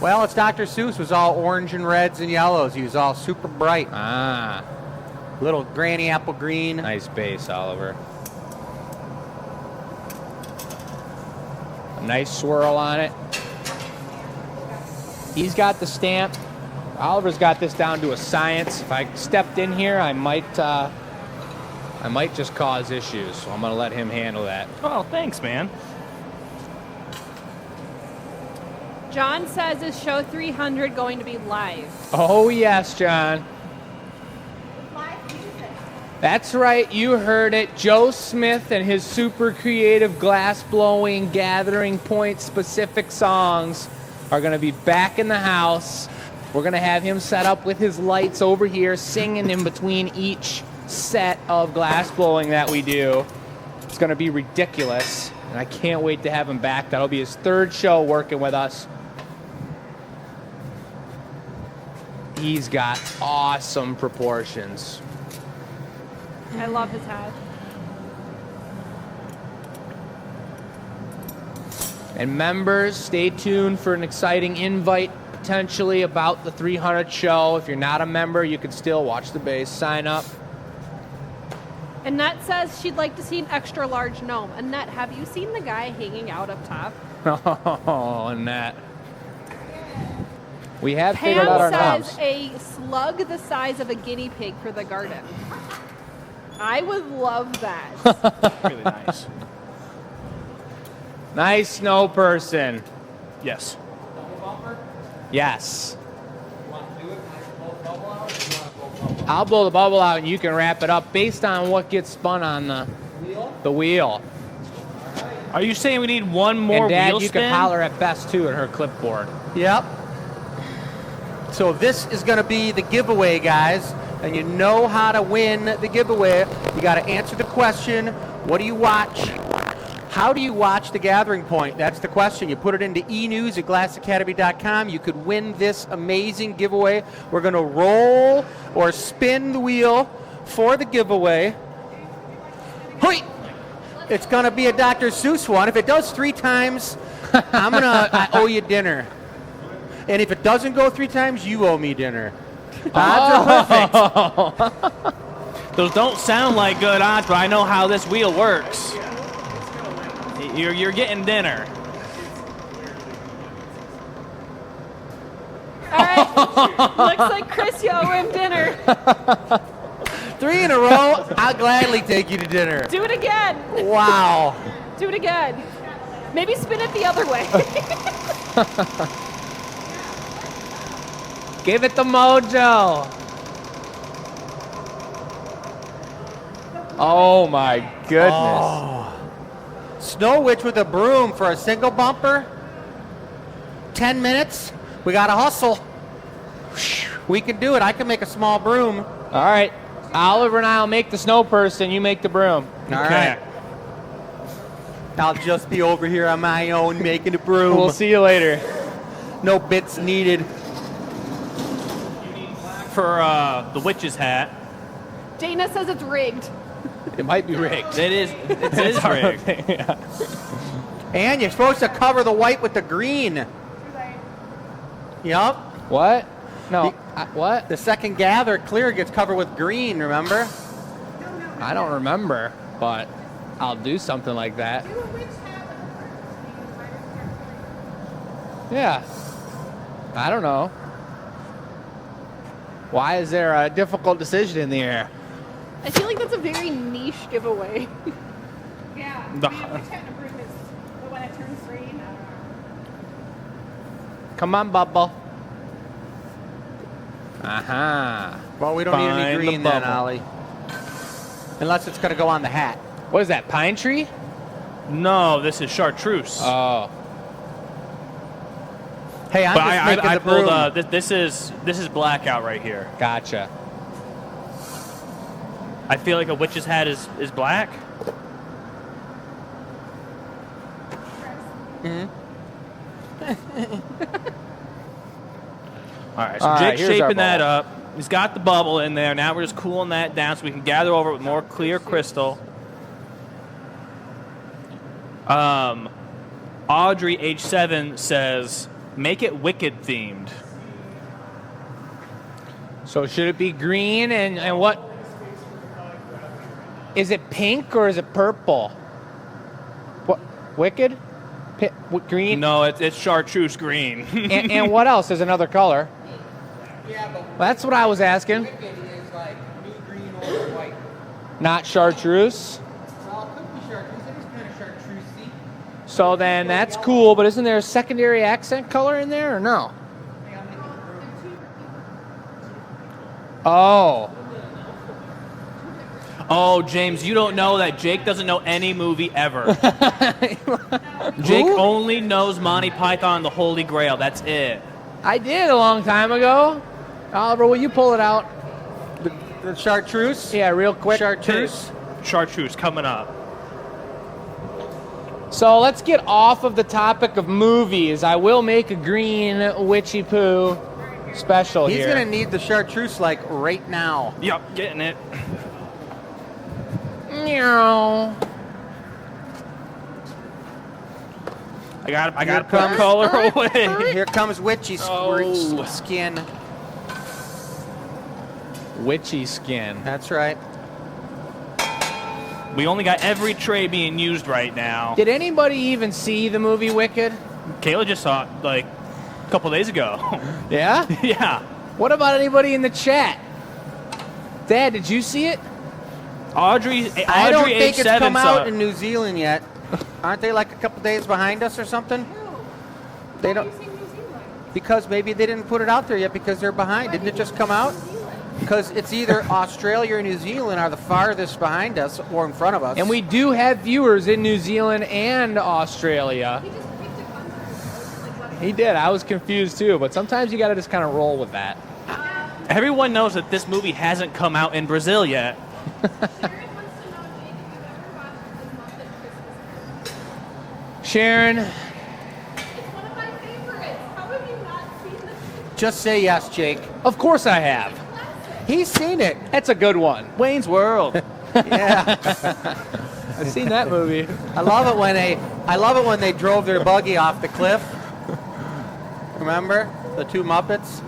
Well, it's Dr. Seuss was all orange and reds and yellows. He was all super bright. Ah, Little granny apple green. nice base, Oliver. A nice swirl on it. He's got the stamp. Oliver's got this down to a science. If I stepped in here, I might just cause issues. So I'm gonna let him handle that. Oh, thanks, man. John says, is show 300 going to be live? Oh yes, John. That's right, you heard it. Joe Smith and his super creative glass blowing gathering point specific songs are going to be back in the house. We're going to have him set up with his lights over here, singing in between each set of glass blowing that we do. It's going to be ridiculous, and I can't wait to have him back. That'll be his 3rd show working with us. He's got awesome proportions. I love his hat. And members, stay tuned for an exciting invite potentially about the 300 show. If you're not a member, you can still watch the base. Sign up. Annette says she'd like to see an extra large gnome. Annette, have you seen the guy hanging out up top? Oh, and that. We have figured out our Pam knobs. says a slug the size of a guinea pig for the garden. I would love that. Really nice. Nice snow person. Yes. Yes. I'll blow the bubble out and you can wrap it up based on what gets spun on the wheel. Are you saying we need one more And Dad, wheel you spin? can holler at Bess too in her clipboard. Yep. So this is going to be the giveaway, guys. And you know how to win the giveaway. You got to answer the question, what do you watch? How do you watch the Gathering Point? That's the question. You put it into enews at glassacademy.com. You could win this amazing giveaway. We're going to roll or spin the wheel for the giveaway. Hoi! It's going to be a Dr. Seuss one. If it does 3 times, I owe you dinner. And if it doesn't go 3 times, you owe me dinner. Odds are perfect. Those don't sound like good odds, but I know how this wheel works. You're getting dinner. All right. Looks like Chris, you owe him dinner. 3 in a row. I'll gladly take you to dinner. Do it again. Wow. Do it again. Maybe spin it the other way. Give it the mojo. Oh my goodness. Oh. Snow Witch with a broom for a single bumper. 10 minutes. We got to hustle. We can do it. I can make a small broom. All right. Oliver and I will make the snow person. You make the broom. All right. I'll just be over here on my own making a broom. We'll see you later. No bits needed. For the witch's hat. Dana says it's rigged. It might be rigged. It is rigged. Yeah. And you're supposed to cover the white with the green. Yup. What? No. What? The second gather clear gets covered with green, remember? I don't remember, but I'll do something like that. Yeah. I don't know. Why is there a difficult decision in the air? I feel like that's a very niche giveaway. Yeah. The- Which kind of broom is the one that turns green? Come on, Bubble. Aha. Well, we don't need Find any the green then, bubble. Ollie. Unless it's going to go on the hat. What is that, pine tree? No, this is chartreuse. Oh. Hey, I'm but just making I the broom. pulled this is blackout right here. Gotcha. I feel like a witch's hat is black. All right, so All right, Jake's here's our shaping that ball. up. He's got the bubble in there. Now we're just cooling that down so we can gather over it with more clear crystal. Audrey, age 7, says, make it Wicked themed. So should it be green and what? Is it pink or is it purple? What? Wicked? Green? No, it's chartreuse green. And what else? There's another color. Yeah, but That's what I was asking. Wicked is like new green or white. Not chartreuse. Well, it could be chartreuse. It is kind of chartreusey. So then that's cool, but isn't there a secondary accent color in there or no? Hey, I'm making the broom. Oh. Oh, James, you don't know that Jake doesn't know any movie ever. Jake only knows Monty Python and the Holy Grail. That's it. I did a long time ago. Oliver, will you pull it out? The chartreuse? Yeah, real quick. Chartreuse? Chartreuse coming up. So let's get off of the topic of movies. I will make a green witchy poo special He's here. going to need the chartreuse like right now. Yep, getting it. Meow. I got to Here put comes- color away. Here comes witchy Oh. skin. Witchy skin. That's right. We only got every tray being used right now. Did anybody even see the movie Wicked? Kayla just saw it like a couple days ago. Yeah? Yeah. What about anybody in the chat? Dad, did you see it? Audrey, I don't age think it's 7 come saw out it. in New Zealand yet. Aren't they like a couple days behind us or something? They don't, because maybe they didn't put it out there yet because they're behind. Didn't it just come out? Because it's either Australia or New Zealand are the farthest behind us or in front of us. And we do have viewers in New Zealand and Australia. He did. I was confused too, but sometimes you got to just kind of roll with that. Everyone knows that this movie hasn't come out in Brazil yet. Sharon, Just say yes, Jake. of course I have. He's seen it. That's a good one. Wayne's World. Yeah. I've seen that movie. I love it when they drove their buggy off the cliff. Remember the two Muppets?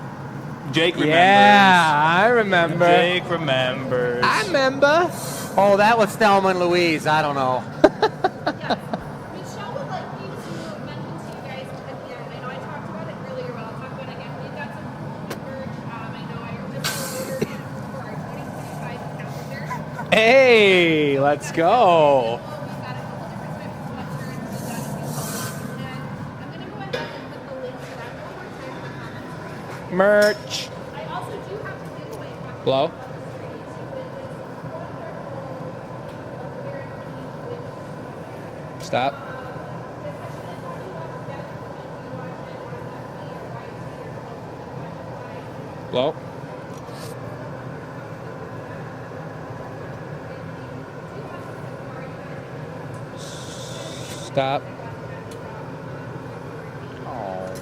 Jake remembers. Yeah, I remember. Jake remembers. I remember. Oh, that was Thelma and Louise. I don't know. Yes. Michelle would like me to mention to you guys at the end. I know I talked about it earlier, but I'll talk about it again. We've got some merch. I know I remember ordering for our 2025 calendar. Hey, let's go. We've got a couple different types of sweatshirts. We've got a few and I'm going to go ahead and put the link to that one more time in the comments. Merch. I also do have to give away one. Hello? Stop. Hello? Stop. Oh.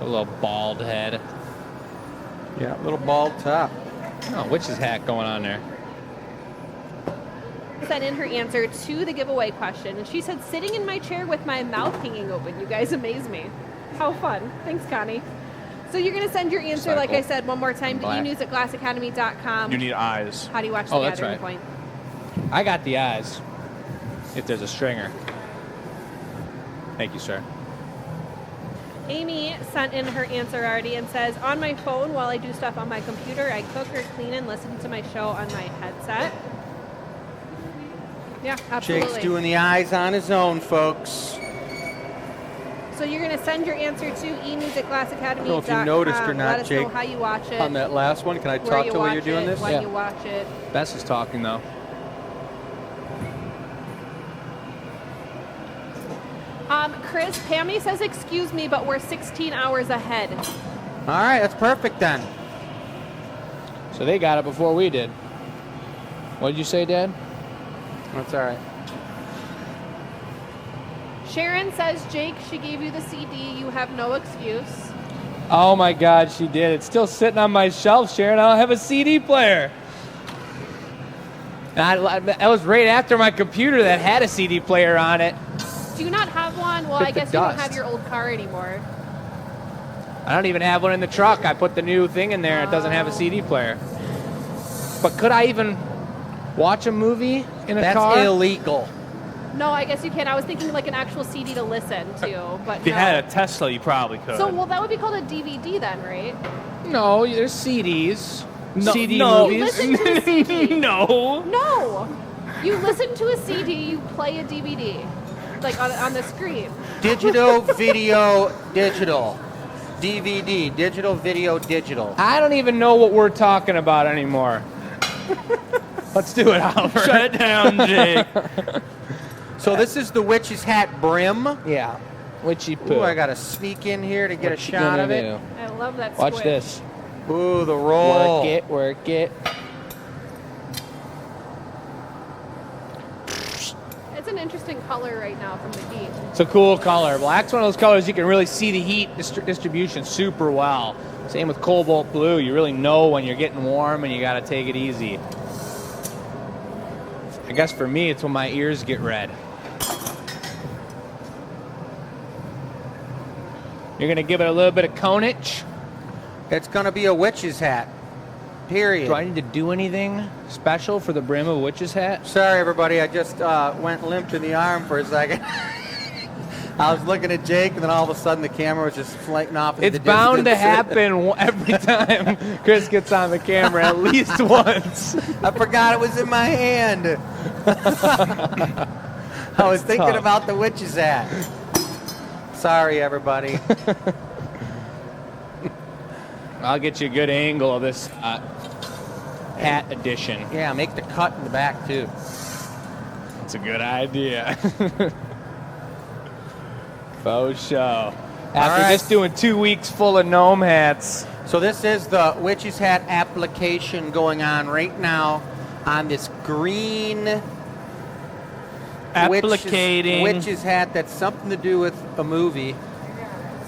A little bald head. Yeah, little bald top. Oh, witch's hat going on there. Sent in her answer to the giveaway question, and she said, "Sitting in my chair with my mouth hanging open. You guys amaze me. How fun." Thanks, Connie. So you're going to send your answer, like I said, one more time to Black. enews@glassacademy.com. You need eyes. How do you watch Oh, the that's Gathering right. Point? I got the eyes. If there's a stringer. Thank you, sir. Amy sent in her answer already and says, "On my phone while I do stuff on my computer, I cook or clean and listen to my show on my headset." Yeah, absolutely. Jake's doing the eyes on his own, folks. So you're going to send your answer to enews@glassacademy.com. I don't know if you noticed or not, Let us know Jake, how you watch it. On that last one, can I where talk you to while watch you're doing it, this? when Yeah. you watch it. Bess is talking, though. Chris, Pammy says, "Excuse me, but we're 16 hours ahead." All right, that's perfect then. So they got it before we did. What did you say, Dad? That's all right. Sharon says, "Jake, she gave you the CD. You have no excuse." Oh my God, she did. It's still sitting on my shelf, Sharon. I don't have a CD player. That was right after my computer that had a CD player on it. Do you not have one? Well, Bit I the guess you don't dust. have your old car anymore. I don't even have one in the truck. I put the new thing in there. It doesn't have a CD player. But could I even watch a movie in a That's car? illegal. No, I guess you can. I was thinking like an actual CD to listen to, but If you no. had a Tesla, you probably could. So, well, that would be called a DVD then, right? No, there's CDs. No, CD no. movies. Listen to a CD. No. No. You listen to a CD, you play a DVD, like on the screen. Digital, video, digital. DVD, digital, video, digital. I don't even know what we're talking about anymore. Let's do it, Oliver. Shut it down, Jake. So this is the witch's hat brim. Yeah. Witchy poo. Ooh, I gotta sneak in here to get What a you shot gonna of it. do? I love that. Watch squish. this. Ooh, the roll. Work it, work it. It's an interesting color right now from the heat. It's a cool color. Black's one of those colors you can really see the heat distribution super well. Same with cobalt blue. You really know when you're getting warm and you got to take it easy. I guess for me, it's when my ears get red. You're going to give it a little bit of conage. It's gonna be a witch's hat. Period. Do I need to do anything special for the brim of a witch's hat? Sorry, everybody. I just went limp in the arm for a second. I was looking at Jake, and then all of a sudden the camera was just flighting off. Into It's the bound to distance. happen every time Chris gets on the camera at least once. I forgot it was in my hand. I was thinking tough. about the witch's hat. Sorry, everybody. I'll get you a good angle of this hat edition. Yeah, make the cut in the back, too. That's a good idea. Faux show. After right. just doing 2 weeks full of gnome hats. So this is the witch's hat application going on right now on this green Applicating. witch's hat that's something to do with a movie.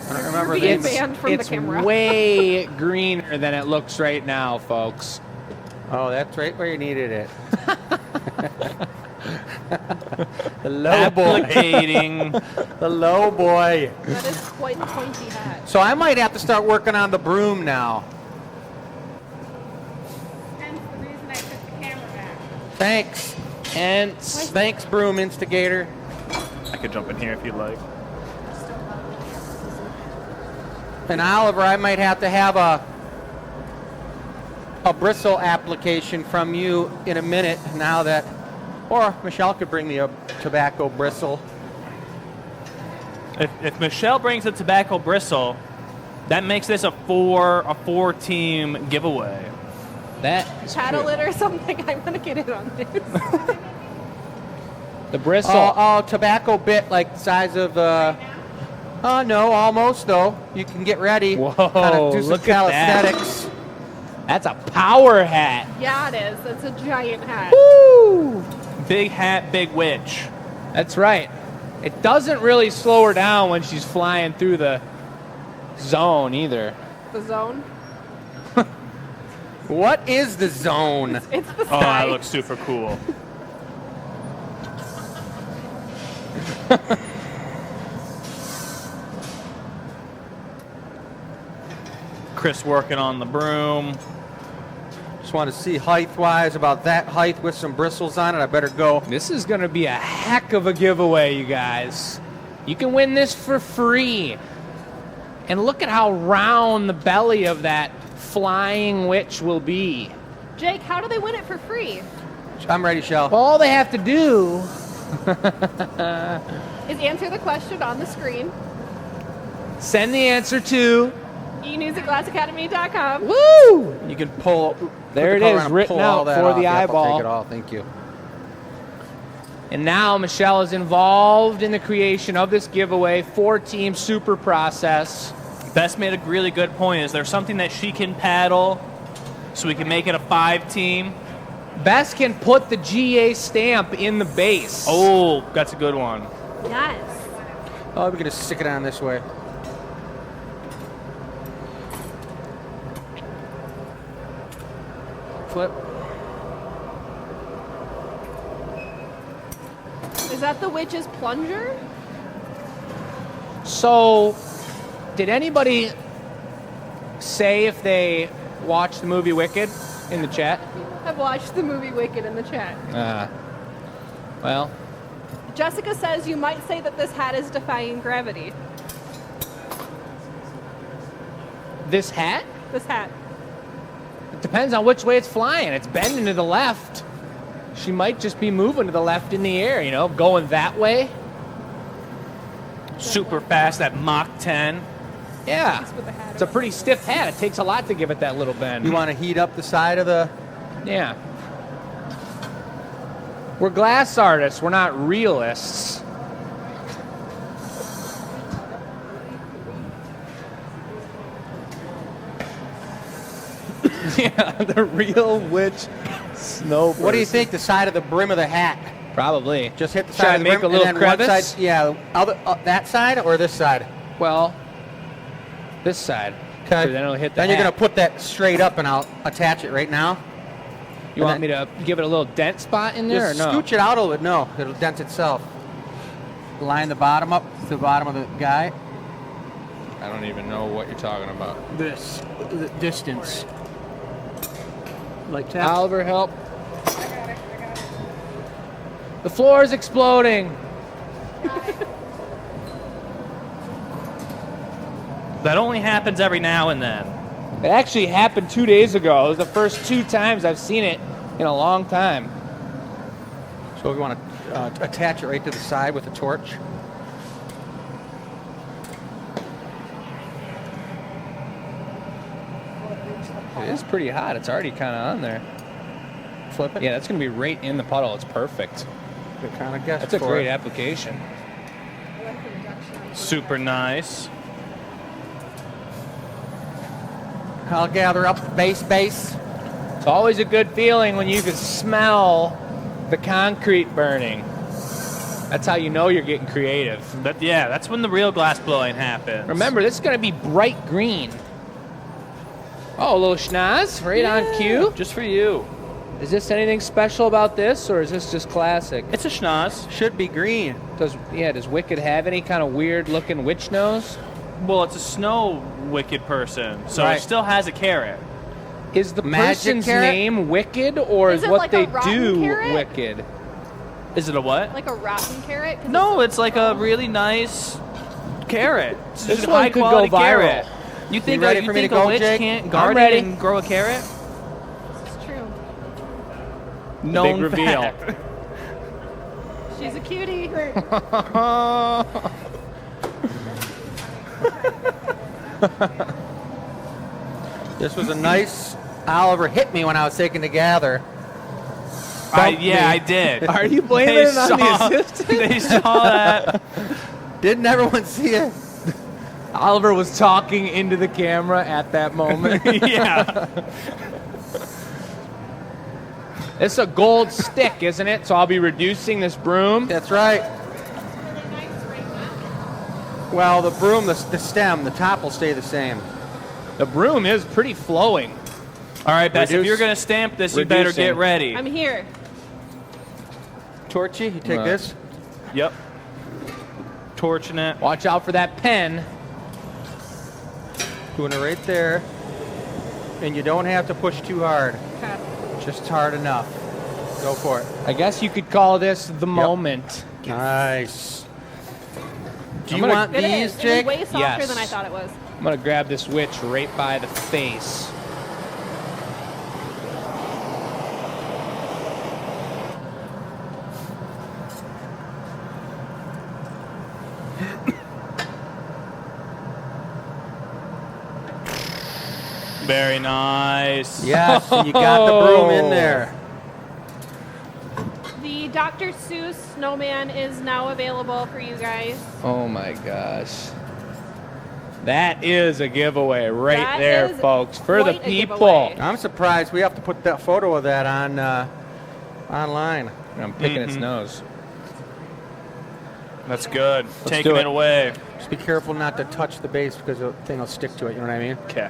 I don't remember You're the being name. banned from the It's camera. way greener than it looks right now, folks. Oh, that's right where you needed it. The low boy. Applicating. The low boy. That is quite a pointy hat. So I might have to start working on the broom now. Hence the reason I took the camera back. Thanks. And Thanks, broom instigator. I could jump in here if you'd like. And Oliver, I might have to have a bristle application from you in a minute now that, or Michelle could bring me a tobacco bristle. If Michelle brings a tobacco bristle, that makes this a four team giveaway. that is Paddle true. it or something. I want to get in on this. The bristle. Oh, tobacco bit like the size of, oh no, almost though. You can get ready. Whoa, Kinda do some look at that. calisthenics. That's a power hat. Yeah, it is. It's a giant hat. Woo! Big hat, big witch. That's right. It doesn't really slow her down when she's flying through the zone either. The zone. What is the zone? It's the Oh, sky. that looks super cool. Chris working on the broom. Just want to see height-wise about that height with some bristles on it. I better go. This is going to be a heck of a giveaway, you guys. You can win this for free. And look at how round the belly of that flying witch will be. Jake, how do they win it for free? I'm ready, Shell. All they have to do Is answer the question on the screen. send the answer to enews@glassacademy.com. woo. You can pull. There it put the color is, on and written pull all out that for off. the Yep, I'll eyeball. take it all. Thank you. And now Michelle is involved in the creation of this giveaway 4-team super process. Bess made a really good point. Is there something that she can paddle so we can make it a 5-team? Bess can put the GA stamp in the base. Oh, that's a good one. Yes. Oh, we're gonna stick it on this way. Flip. Is that the witch's plunger? So, did anybody say if they watched the movie Wicked in the chat? I've watched the movie Wicked in the chat. Well, Jessica says you might say that this hat is defying gravity. this hat, This hat. it depends on which way it's flying. It's bending to the left. She might just be moving to the left in the air, you know, going that way. Super fast at Mach 10. Yeah. With the hat It's a pretty stiff hat. It takes a lot to give it that little bend. You want to heat up the side of the? Yeah. We're glass artists. We're not realists. Yeah, the real witch snow. What do you person. think? The side of the brim of the hat. Probably. Just hit the Should side I of the make brim a little and then one crevice? side. Yeah, that side or this side. Well, this side. Okay. So then it'll hit the Then you're hat. gonna put that straight up, and I'll attach it right now. You want me to give it a little dent spot in there Just or no? scooch it out a little bit. No, it'll dent itself. Line the bottom up to the bottom of the guy. I don't even know what you're talking about. This the distance. Like that. Oliver, help. The floor is exploding. That only happens every now and then. It actually happened 2 days ago. It was the first 2 times I've seen it in a long time. So we want to attach it right to the side with a torch. It is pretty hot. It's already kind of on there. Flip it. Yeah, that's going to be right in the puddle. It's perfect. Good kind of guess. That's a for great it. application. Super nice. I'll gather up the base. It's always a good feeling when you can smell the concrete burning. That's how you know you're getting creative. That's when the real glass blowing happens. Remember, this is going to be bright green. Oh, a little schnoz right on cue. Just for you. Is this anything special about this, or is this just classic? It's a schnoz. Should be green. Does Wicked have any kind of weird-looking witch nose? Well, it's a snow wicked person, so Right. it still has a carrot. Is the Magic person's carrot? name Wicked, or Is is it what like a they rotten do carrot? wicked? Is it a what? Like a rotten carrot? 'Cause No, it's like a really nice carrot. It's This just a one high could go quality viral. carrot. You think ready a, for me to a go, witch Jake? can't garden ready. and grow a carrot? it's true. Known Big reveal. fact. She's a cutie. This was a nice. Oliver hit me when I was taking the gather. I did. Are you blaming They it on the saw- assistant? They saw that. Didn't everyone see it? Oliver was talking into the camera at that moment. Yeah. It's a gold stick, isn't it? So I'll be reducing this broom. That's right. Well, the broom, the stem, the top will stay the same. The broom is pretty flowing. All right, Bess, if Reduce- you're going to stamp this, you better reducing. get ready. I'm here. Torchy, you take Right. this. Yep. Torching it. Watch out for that pen. Doing it right there. And you don't have to push too hard. Okay. Just hard enough. Go for it. I guess you could call this the moment. Nice. Do I'm you gonna- want It these, is. It Jake? was way softer Yes. than I thought it was. I'm going to grab this witch right by the face. Very nice. Yes, and you got the broom in there. The Dr. Seuss snowman is now available for you guys. Oh my gosh. That is a giveaway right That there, is folks, for the quite a people. giveaway. I'm surprised we have to put that photo of that on online. I'm picking its nose. That's good. do Taking it. it away. Just be careful not to touch the base because the thing will stick to it. You know what I mean? Okay.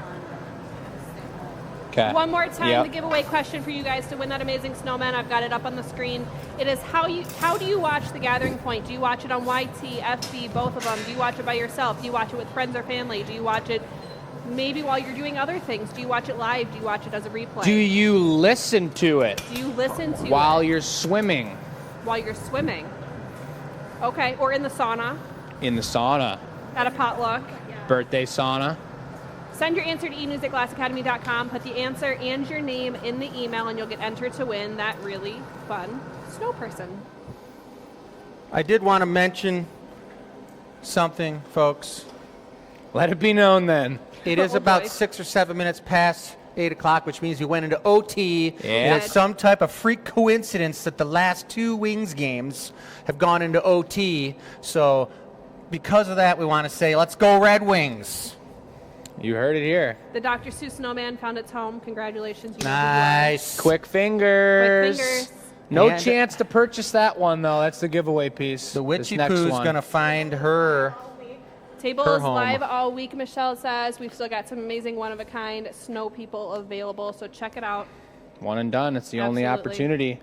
Okay. One more time, Yep. the giveaway question for you guys to win that amazing snowman. I've got it up on the screen. It is how do you watch The Gathering Point? Do you watch it on YT, FB, both of them? Do you watch it by yourself? Do you watch it with friends or family? Do you watch it maybe while you're doing other things? Do you watch it live? Do you watch it as a replay? Do you listen to it Do you listen to while it you're swimming while you're swimming? Okay, or in the sauna, in the sauna, at a potluck. birthday sauna? Send your answer to enews@glassacademy.com. Put the answer and your name in the email, and you'll get entered to win that really fun snow person. I did want to mention something, folks. Let it be known then. It is Oh, about boy. 6 or 7 minutes past 8 o'clock, which means we went into OT. Yeah. It is some type of freak coincidence that the last 2 Wings games have gone into OT. So because of that, we want to say, let's go Red Wings. You heard it here. The Dr. Seuss snowman found its home. Congratulations. You know who you are. Nice. Quick fingers. Quick fingers. No And- chance to purchase that one, though. That's the giveaway piece. The This Witchy next Poo's one. going to find her. Table Her is home. live all week, Michelle says. We've still got some amazing one-of-a-kind snow people available, so check it out. One and done. It's the only Absolutely. opportunity.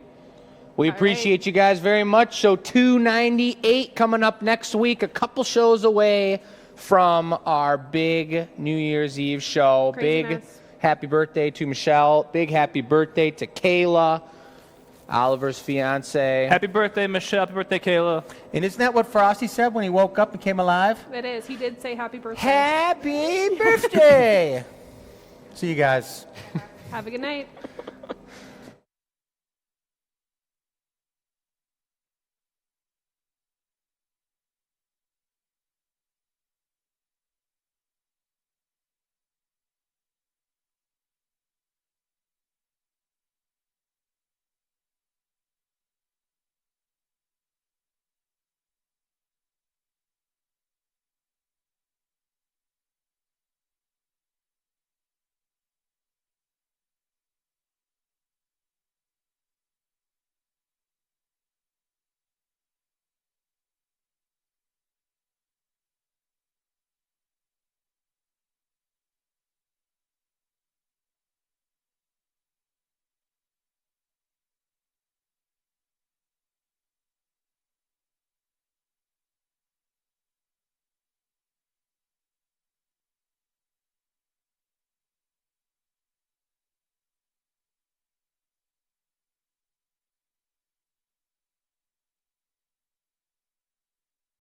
We All appreciate you guys very much. Show 298 coming up next week. A couple shows away from our big New Year's Eve show. Big Craziness. happy birthday to Michelle. Big happy birthday to Kayla, Oliver's fiance. Happy birthday, Michelle. Happy birthday, Kayla. And isn't that what Frosty said when he woke up and came alive? It is. He did say happy birthday. Happy birthday! See you guys. Have a good night.